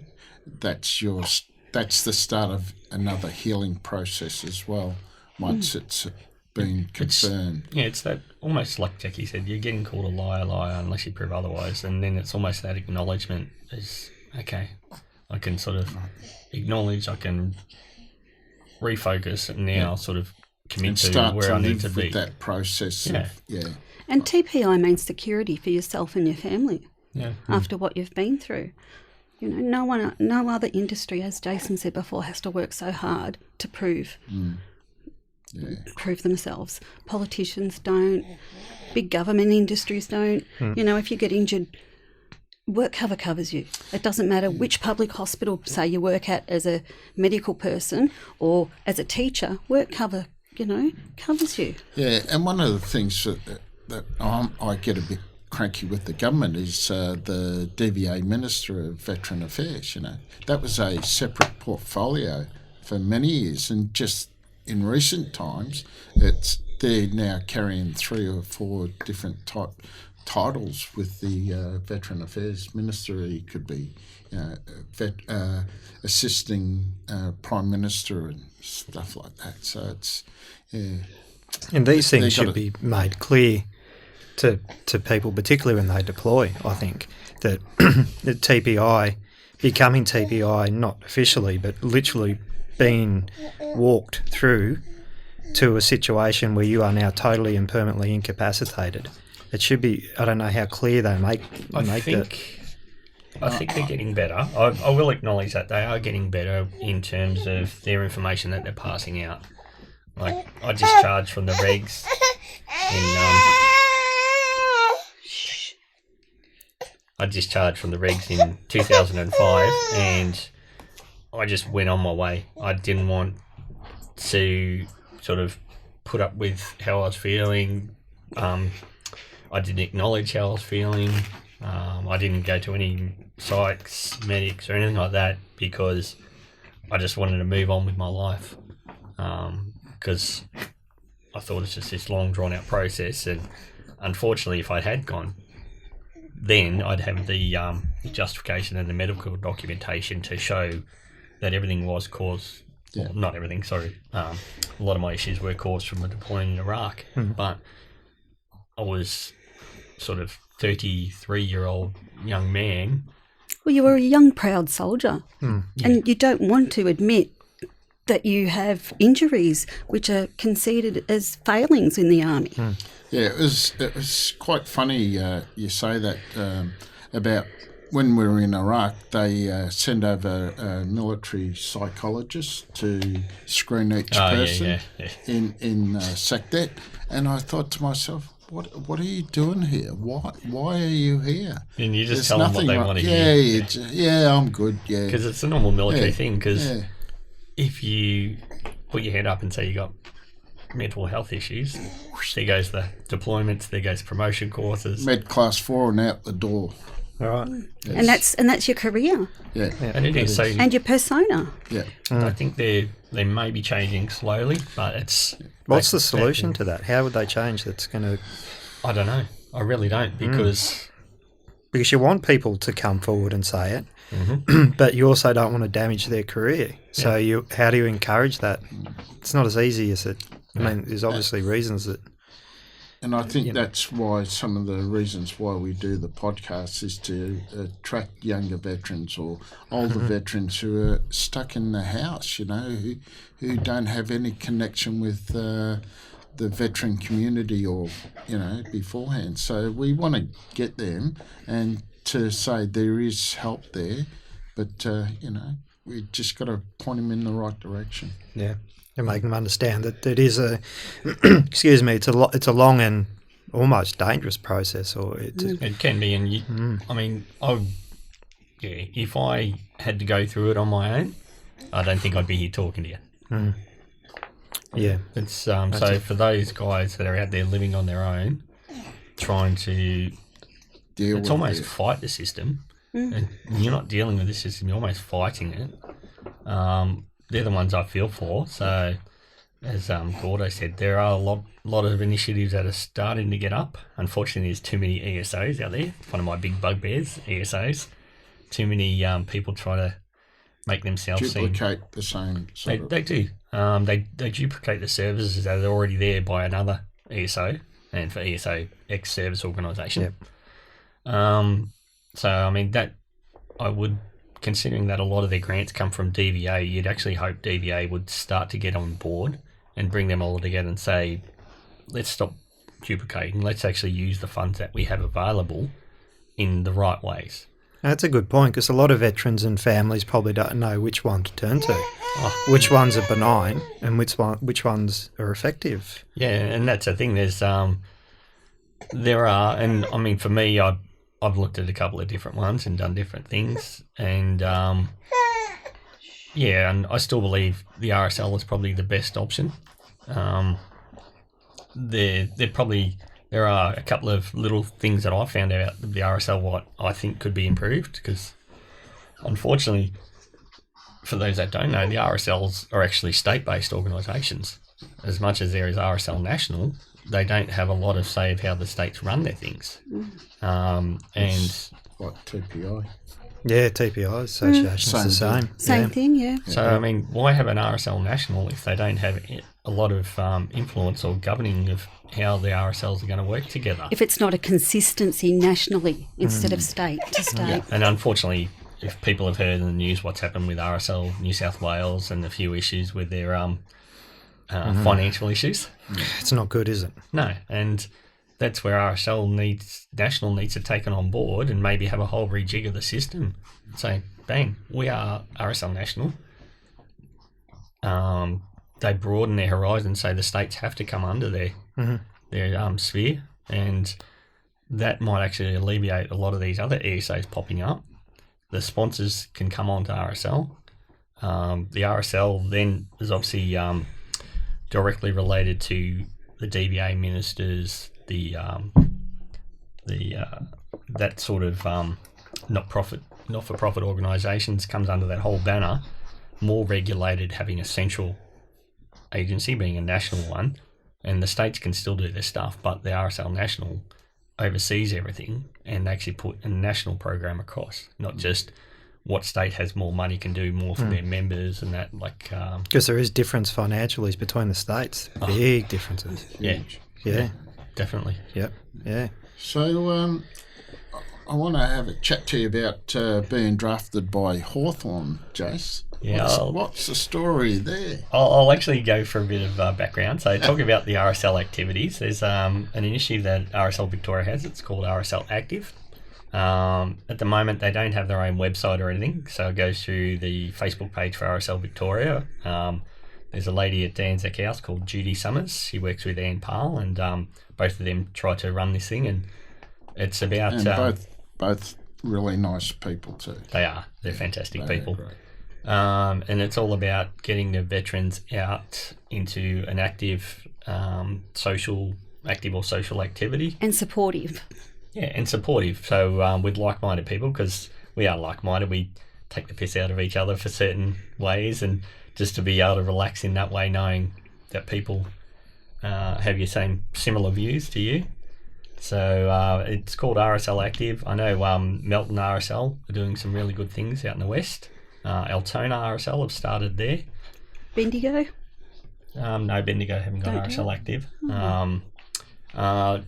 that's the start of another healing process as well. Once it's been confirmed. It's that, almost like Jacquie said, you're getting called a liar unless you prove otherwise, and then it's almost that acknowledgement is, okay, I can sort of acknowledge, I can refocus, and now sort of commit to where I need to be. With that process. And TPI means security for yourself and your family. Yeah. After what you've been through. No other industry, as Jason said before, has to work so hard to prove themselves. Politicians don't, big government industries don't. If you get injured, work cover covers you. It doesn't matter which public hospital, say you work at as a medical person or as a teacher, work cover, covers you. Yeah, and one of the things that I get a bit cranky with the government is the DVA Minister of Veteran Affairs. That was a separate portfolio for many years, and just in recent times, they're now carrying 3 or 4 different titles with the Veteran Affairs Minister. He could be assisting Prime Minister and stuff like that. So it's And these things should be made clear to people, particularly when they deploy. I think that the TPI, becoming TPI, not officially but literally being walked through to a situation where you are now totally and permanently incapacitated. It should be, I don't know how clear they make that. I think they're getting better. I will acknowledge that they are getting better in terms of their information that they're passing out. Like, I discharged from the regs in 2005, and I just went on my way. I didn't want to sort of put up with how I was feeling. I didn't acknowledge how I was feeling. I didn't go to any psychs, medics or anything like that, because I just wanted to move on with my life. Because I thought it's just this long drawn out process, and unfortunately if I had gone, then I'd have the justification and the medical documentation to show that everything was caused, well, not everything, sorry. A lot of my issues were caused from deploying in Iraq, but I was sort of 33-year-old young man. Well, you were a young, proud soldier, and you don't want to admit that you have injuries which are considered as failings in the army. Yeah, it was quite funny you say that about when we were in Iraq, they sent over a military psychologist to screen each person in SecDet, and I thought to myself, what are you doing here? Why are you here? And you just tell them what they want to hear. Yeah, I'm good. Yeah, because it's a normal military thing. Because if you put your head up and say you got mental health issues, there goes the deployments, there goes promotion courses, med class 4 and out the door. All right. Yes. And that's your career. Yeah. And it is. So and your persona. Yeah. I think they may be changing slowly, but it's. What's the solution to that? How would they change? That's going to. I don't know. I really don't, because you want people to come forward and say it, but you also don't want to damage their career. So how do you encourage that? It's not as easy as it. I mean, there's obviously reasons that. And I think that's why some of the reasons why we do the podcast is to attract younger veterans or older veterans who are stuck in the house, who don't have any connection with the veteran community or, beforehand. So we want to get them and to say there is help there, but, we just got to point them in the right direction. Yeah. And make them understand that it is excuse me, it's a long and almost dangerous process, or it can be. And I mean, if I had to go through it on my own, I don't think I'd be here talking to you. Yeah, it's so for those guys that are out there living on their own, trying to almost fight the system, and you're not dealing with the system, you're almost fighting it. They're the ones I feel for. So, as Gordo said, there are a lot of initiatives that are starting to get up. Unfortunately, there's too many ESOs out there. One of my big bugbears, ESOs. Too many people try to make themselves duplicate the same. They do. They duplicate the services that are already there by another ESO, and for ESO ex-service organisation. Yep. So, I mean, that I would. Considering that a lot of their grants come from DVA, you'd actually hope DVA would start to get on board and bring them all together and say, let's stop duplicating. Let's actually use the funds that we have available in the right ways. That's a good point, because a lot of veterans and families probably don't know which one to turn to, which ones are benign and which ones are effective. Yeah, and that's the thing. There are, and I mean, for me, I've looked at a couple of different ones and done different things, and and I still believe the RSL is probably the best option. There are a couple of little things that I found out the RSL what I think could be improved, because unfortunately, for those that don't know, the RSLs are actually state-based organisations. As much as there is RSL national, they don't have a lot of say of how the states run their things. And like TPI. Yeah, TPI association's the same. Same thing, yeah. So, I mean, why have an RSL national if they don't have a lot of influence or governing of how the RSLs are going to work together? If it's not a consistency nationally instead of state to state. Yeah. And unfortunately, if people have heard in the news what's happened with RSL New South Wales and a few issues with their financial issues. It's not good, is it? No, and that's where RSL national needs to take it on board and maybe have a whole rejig of the system. Say, bang, we are RSL national. They broaden their horizon, so the states have to come under their sphere, and that might actually alleviate a lot of these other ESOs popping up. The sponsors can come on to RSL. The RSL then is obviously directly related to the DVA ministers, that sort of not-for-profit organisations comes under that whole banner, more regulated, having a central agency being a national one, and the states can still do their stuff, but the RSL national oversees everything and actually put a national program across, not just what state has more money can do more for their members and that, like... Because there is difference financially between the states. Big differences. Yeah. Definitely. Yep. Yeah. So I want to have a chat to you about being drafted by Hawthorn, Jace. Yeah. What's the story there? I'll actually go for a bit of background. So talking about the RSL activities, there's an initiative that RSL Victoria has. It's called RSL Active. At the moment, they don't have their own website or anything, so it goes through the Facebook page for RSL Victoria. There's a lady at Dan's house called Judy Summers. She works with Ann Parle, and both of them try to run this thing. And it's about both really nice people too. They are. They're fantastic people. Great. And it's all about getting the veterans out into an active social activity. And supportive. Yeah, and supportive. So with like-minded people, because we are like-minded, we take the piss out of each other for certain ways, and just to be able to relax in that way, knowing that people have your similar views to you. So it's called RSL Active. I know Melton RSL are doing some really good things out in the west. Altona RSL have started there. Bendigo? No, Bendigo haven't got Don't RSL Active.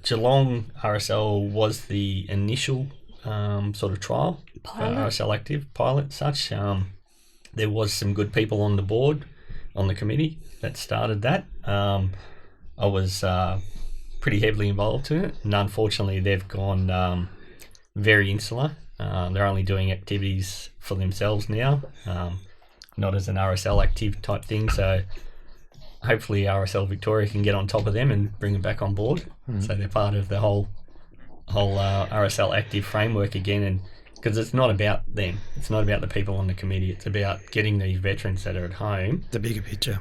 Geelong RSL was the initial sort of trial Pilot. for RSL Active, pilot such. There was some good people on the board, on the committee that started that. I was pretty heavily involved in it, and unfortunately they've gone very insular. They're only doing activities for themselves now, not as an RSL Active type thing, so hopefully RSL Victoria can get on top of them and bring them back on board, so they're part of the whole RSL Active framework again. And because it's not about them, it's not about the people on the committee, it's about getting these veterans that are at home. The bigger picture.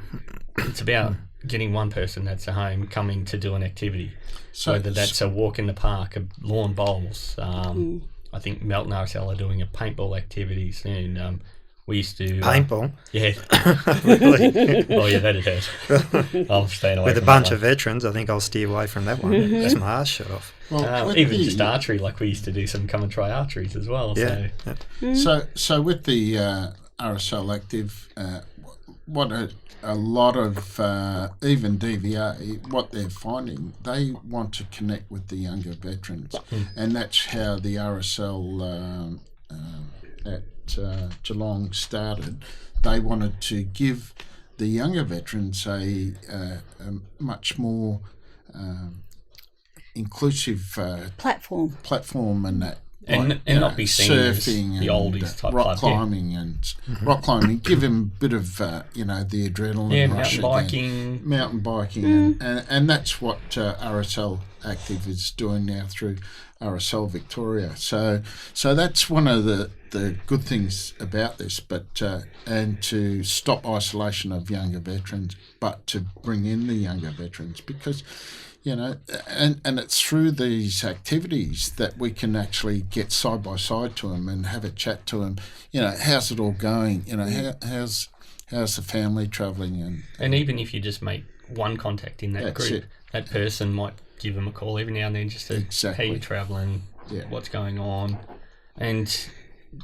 It's about getting one person that's at home coming to do an activity, So whether that's a walk in the park, a lawn bowls. I think Melton RSL are doing a paintball activity soon. We used to Paintball? Yeah. Really? Oh yeah, that it has. I'm staying away With a from bunch that of veterans, I think I'll steer away from that one. That's my arse shut off. Well, with even the- just archery, like we used to do some come and try archeries as well. Yeah. So So with the RSL Active, what a lot of even DVA, what they're finding, they want to connect with the younger veterans, and that's how the RSL at Geelong started. They wanted to give the younger veterans a much more inclusive platform and that. and not be seen as surfing the oldies type rock club, climbing and rock climbing. Give them a bit of the adrenaline rush mountain biking, and that's what RSL Active is doing now through RSL Victoria. So that's one of the good things about this, but and to stop isolation of younger veterans, but to bring in the younger veterans, because and it's through these activities that we can actually get side by side to them and have a chat to them. How's it all going? How's the family travelling? and even if you just make one contact in that That's group, it. that person might give them a call every now and then just to Exactly. how you're travelling, what's going on. And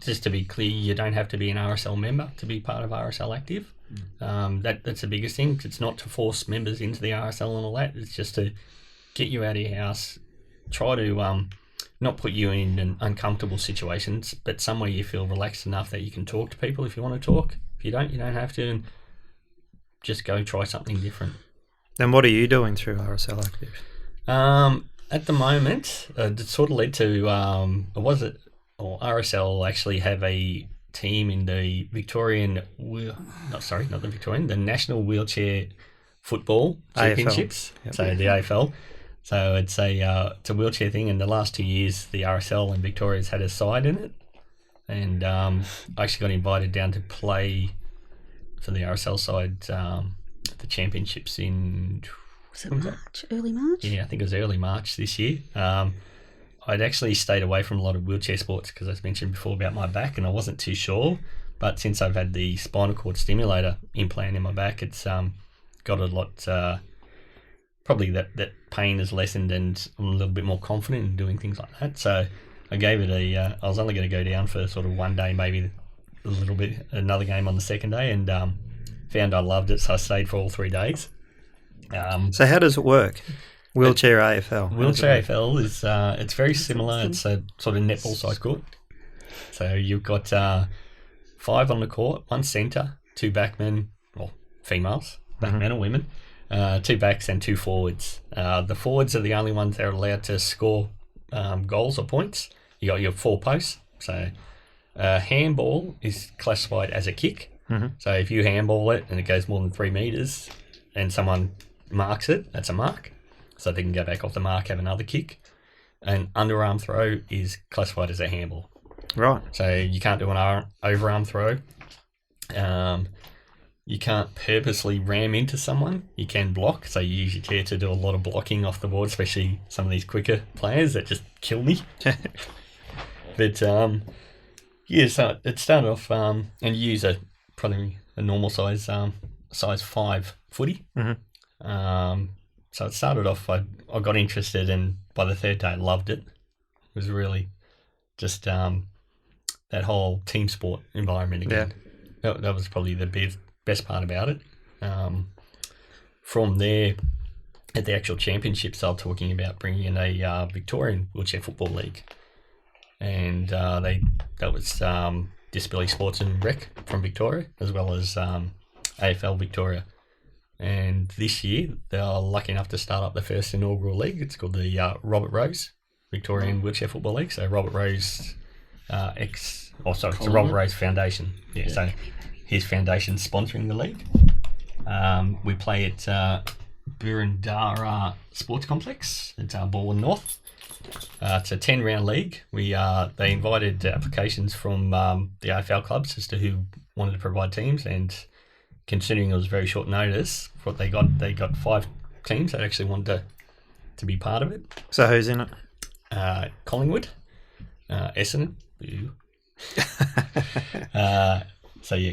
just to be clear, you don't have to be an RSL member to be part of RSL Active. That's the biggest thing. It's not to force members into the RSL and all that. It's just to get you out of your house, try to not put you in uncomfortable situations, but somewhere you feel relaxed enough that you can talk to people if you want to talk. If you don't have to, and just go try something different. And what are you doing through RSL Active? At the moment, it sort of led to RSL actually have a team in the the National Wheelchair Football Championships. Yep. So the AFL. So it's a wheelchair thing. And the last 2 years, the RSL and Victoria's had a side in it, and I actually got invited down to play for the RSL side at the championships in. Was it March? Early March? Yeah, I think it was early March this year. I'd actually stayed away from a lot of wheelchair sports because I mentioned before about my back, and I wasn't too sure. But since I've had the spinal cord stimulator implant in my back, it's got a lot. Probably that pain has lessened, and I'm a little bit more confident in doing things like that. So I gave it I was only going to go down for sort of one day, maybe a little bit, another game on the second day, and found I loved it, so I stayed for all 3 days. So how does it work? Wheelchair AFL. Wheelchair AFL is it's very similar. It's a sort of netball size court. So you've got 5 on the court, 1 centre, 2 backmen, or females, backmen or women, 2 backs and 2 forwards. The forwards are the only ones that are allowed to score goals or points. you got your 4 posts. So handball is classified as a kick. Mm-hmm. So if you handball it and it goes more than 3 metres and someone marks it, that's a mark. So they can go back off the mark, have another kick. An underarm throw is classified as a handball. Right. So you can't do an overarm throw. You can't purposely ram into someone. You can block. So you use your chair to do a lot of blocking off the board, especially some of these quicker players that just kill me. But so it started off, and you use probably a normal size 5 footy. Mm-hmm. So it started off, I got interested, and by the 3rd day I loved it. It was really just that whole team sport environment again. Yeah. That was probably the best part about it. From there, at the actual championships, they were talking about bringing in a Victorian wheelchair football league. And that was Disability Sports and Rec from Victoria, as well as AFL Victoria. And this year, they are lucky enough to start up the first inaugural league. It's called the Robert Rose Victorian Wheelchair Football League. So Robert Rose it's the Robert Rose Foundation. Yeah, so his foundation's sponsoring the league. We play at Burundara Sports Complex. It's Balwyn North. It's a 10-round league. They invited applications from the AFL clubs as to who wanted to provide teams, and considering it was very short notice, what they got 5 teams that actually wanted to be part of it. So who's in it? Collingwood, Essendon.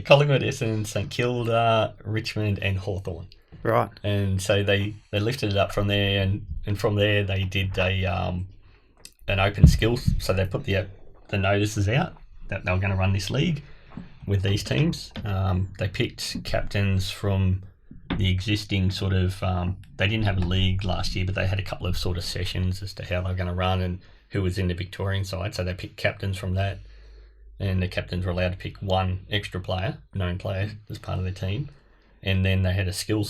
Collingwood, Essendon, St Kilda, Richmond, and Hawthorn. Right. And so they lifted it up from there, and from there they did an open skills. So they put the notices out that they were going to run this league with these teams. They picked captains from the existing sort of, they didn't have a league last year, but they had a couple of sort of sessions as to how they were going to run and who was in the Victorian side. So they picked captains from that, and the captains were allowed to pick 1 extra player, known player, as part of their team. And then they had 2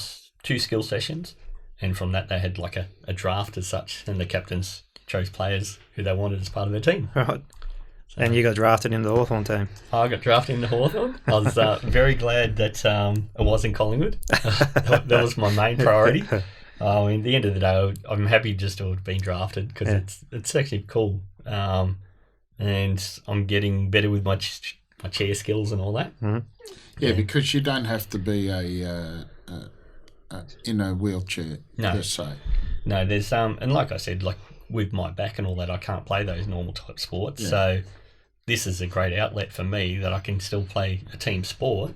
skill sessions, and from that they had like a draft as such, and the captains chose players who they wanted as part of their team. Right. So, and you got drafted into the Hawthorn team. I got drafted into Hawthorn. I was very glad that it wasn't Collingwood. That was my main priority. At the end of the day, I'm happy just to have been drafted because it's actually cool. And I'm getting better with my chair skills and all that. Mm-hmm. Yeah, because you don't have to be in a wheelchair per se. No, there's and like I said, like with my back and all that, I can't play those normal type sports. Yeah. So this is a great outlet for me that I can still play a team sport.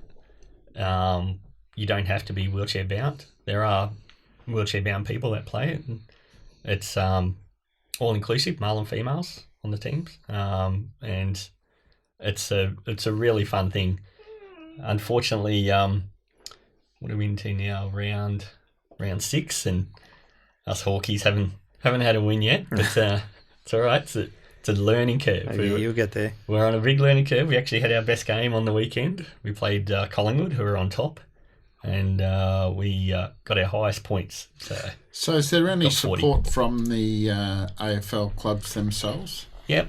You don't have to be wheelchair bound. There are wheelchair bound people that play it. And it's all inclusive, male and females on the teams, and it's a really fun thing. Unfortunately, what are we into now? Round 6, and us Hawkies haven't had a win yet, but it's all right. It's a learning curve. Yeah, you'll get there. We're on a big learning curve. We actually had our best game on the weekend. We played Collingwood, who were on top, and we got our highest points. So is there any support from the AFL clubs themselves? Yep.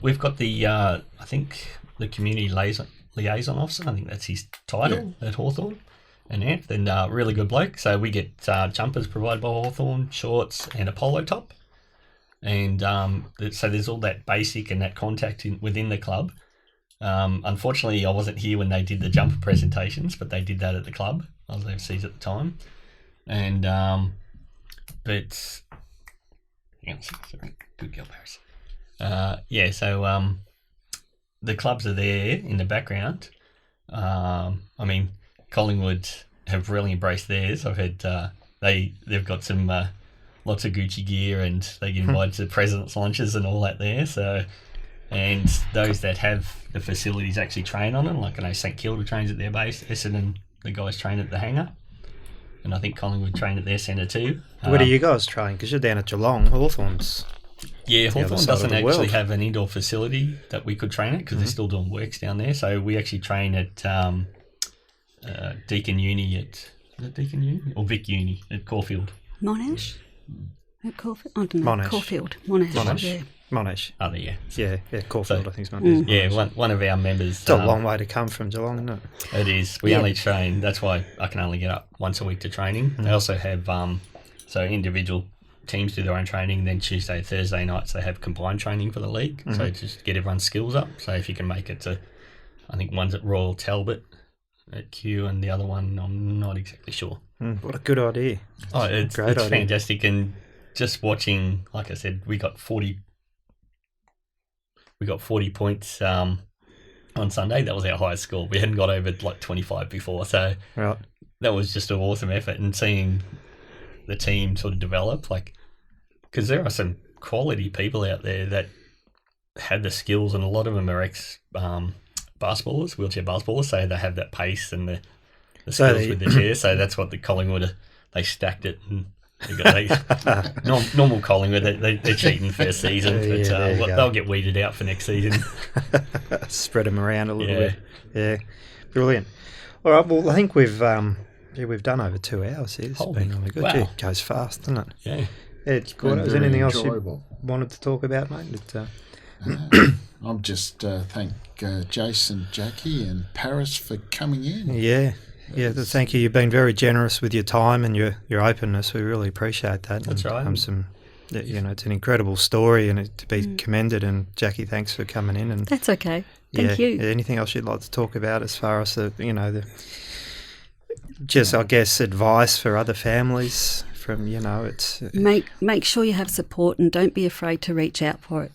We've got I think the community liaison officer. I think that's his title at Hawthorn. And Anthony, really good bloke. So we get jumpers provided by Hawthorn, shorts, and a polo top. And so there's all that basic and that contact within the club. Unfortunately, I wasn't here when they did the jumper presentations, but they did that at the club. I was overseas at the time. And, but, sorry, good girl, Paris. So the clubs are there in the background. Collingwood have really embraced theirs. I've had they've got some lots of Gucci gear, and they get invited to presidents' lunches and all that there. So, and those that have the facilities actually train on it. Like I know St Kilda trains at their base, Essendon, the guys train at the hangar, and I think Collingwood train at their centre too. Where do you guys train? Because you're down at Geelong, Hawthorn's. Yeah, Hawthorn doesn't actually have an indoor facility that we could train at because they're still doing works down there. So we actually train at Deakin Uni is it Deakin Uni or Vic Uni at Caulfield? Monash? At Caulfield? I don't know. Monash. Caulfield. Monash. Monash. Yeah. Monash. Other, yeah. Yeah, Caulfield, I think it's Monash. Yeah, one of our members. It's a long way to come from Geelong, isn't it? It is. We only train. That's why I can only get up once a week to training. They also have so individual teams do their own training. Then Tuesday, Thursday nights they have combined training for the league. So just get everyone's skills up. So if you can make it to, I think one's at Royal Talbot at Kew, and the other one I'm not exactly sure. What a good idea! Oh, it's fantastic, and just watching, like I said, we got 40 points on Sunday. That was our highest score. We hadn't got over like 25 before, so that was just an awesome effort. And seeing the team sort of develop, like, because there are some quality people out there that have the skills, and a lot of them are ex basketballers, wheelchair basketballers, so they have that pace and the skills with the chair. So that's what the Collingwood, they stacked it, and normal Collingwood, they're cheating first season, but they'll get weeded out for next season. Spread them around a little bit. Yeah, brilliant. All right, well, I think we've done over 2 hours here. It's been really good. Wow. Gee, it goes fast, doesn't it? Yeah. It's good. Is there anything else you wanted to talk about, mate? I'm just thank Jason, Jacquie and Paris for coming in. Yeah, thank you. You've been very generous with your time and your openness. We really appreciate that. That's right. It's an incredible story, and it to be commended. And Jacquie, thanks for coming in. And that's okay. Thank you. Anything else you'd like to talk about as far as I guess advice for other families from it's make sure you have support, and don't be afraid to reach out for it.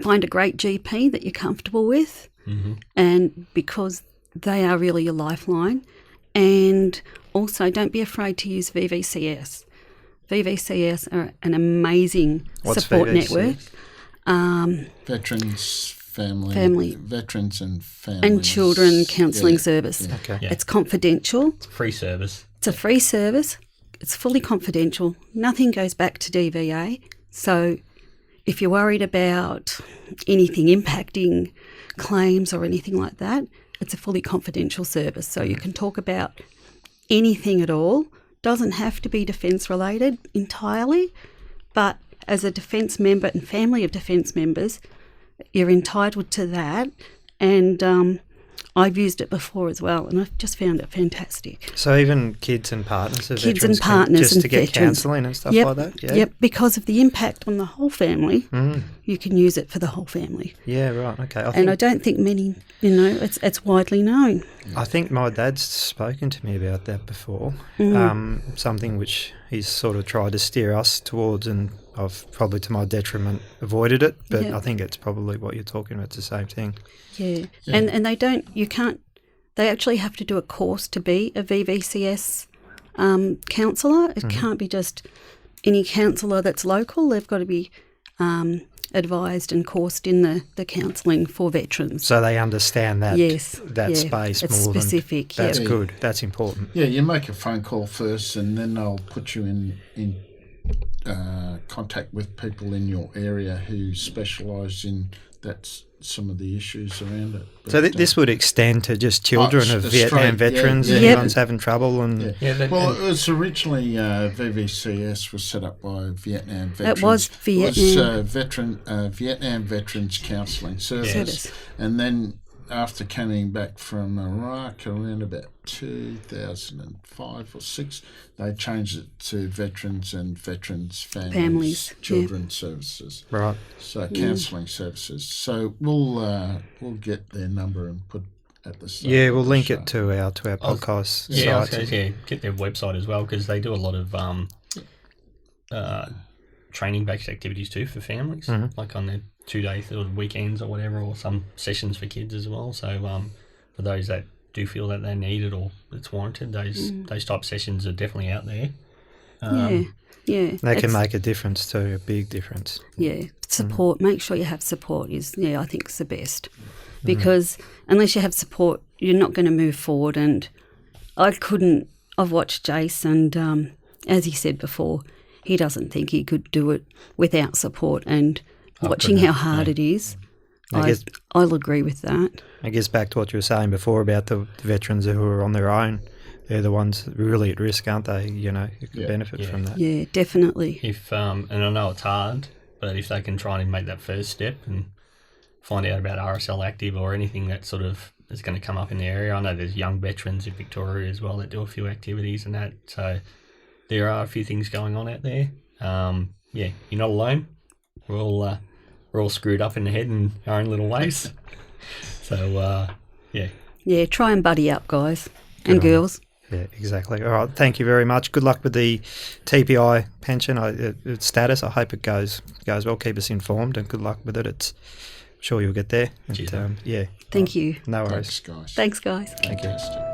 Find a great GP that you're comfortable with, and because they are really your lifeline. And also, don't be afraid to use VVCS. VVCS are an amazing support network. Veterans and children counselling service. Yeah. Okay. Yeah. It's confidential. It's a free service. It's a free service. It's fully confidential. Nothing goes back to DVA. So if you're worried about anything impacting claims or anything like that, it's a fully confidential service. So you can talk about anything at all. Doesn't have to be defence related entirely, but as a defence member and family of defence members, you're entitled to that. And I've used it before as well, and I've just found it fantastic. So even kids and partners of kids veterans and partners just and to get veterans. counselling and stuff like that? Yeah. Yep, because of the impact on the whole family, you can use it for the whole family. Yeah, right, okay. I don't think many, it's widely known. I think my dad's spoken to me about that before, something which he's sort of tried to steer us towards, and I've probably to my detriment avoided it, but I think it's probably what you're talking about. It's the same thing. Yeah. And they actually have to do a course to be a VVCS counsellor. It can't be just any counsellor that's local. They've got to be advised and coursed in the counselling for veterans. So they understand that space it's more specific. That's good. That's important. Yeah, you make a phone call first, and then they'll put you in contact with people in your area who specialise in some of the issues around it. But, so this would extend to just children of Vietnam veterans and anyone's having trouble? It was originally VVCS was set up by Vietnam veterans. It was Vietnam. It was Vietnam Veterans Counselling Service. And then after coming back from Iraq around about 2005 or 6, they changed it to Veterans and Veterans Families Children's Services. Right. So counselling services. So we'll get their number and put at the start. Yeah, we'll link it to our podcast site. Get their website as well, because they do a lot of training-based activities too for families, like on their 2 days or weekends or whatever, or some sessions for kids as well. So for those that do feel that they need it or it's warranted, those type of sessions are definitely out there. They can make a difference too, a big difference. Yeah, support. Make sure you have support I think is the best, because unless you have support, you're not going to move forward. And I've watched Jace, and as he said before, he doesn't think he could do it without support, and watching how hard it is, I'll agree with that. I guess back to what you were saying before about the veterans who are on their own, they're the ones really at risk, aren't they? You could benefit from that. Yeah, definitely. If and I know it's hard, But if they can try and make that first step and find out about RSL Active or anything that sort of is going to come up in the area. I know there's young veterans in Victoria as well that do a few activities and that. So there are a few things going on out there. You're not alone. We're all screwed up in the head in our own little ways. So, Yeah, try and buddy up, guys and girls. Yeah, exactly. All right, thank you very much. Good luck with the TPI pension status. I hope it goes well. Keep us informed and good luck with it. I'm sure you'll get there. Cheers. And, Thank you. No worries. Thanks, guys. Thanks, guys. Thank you. Fantastic.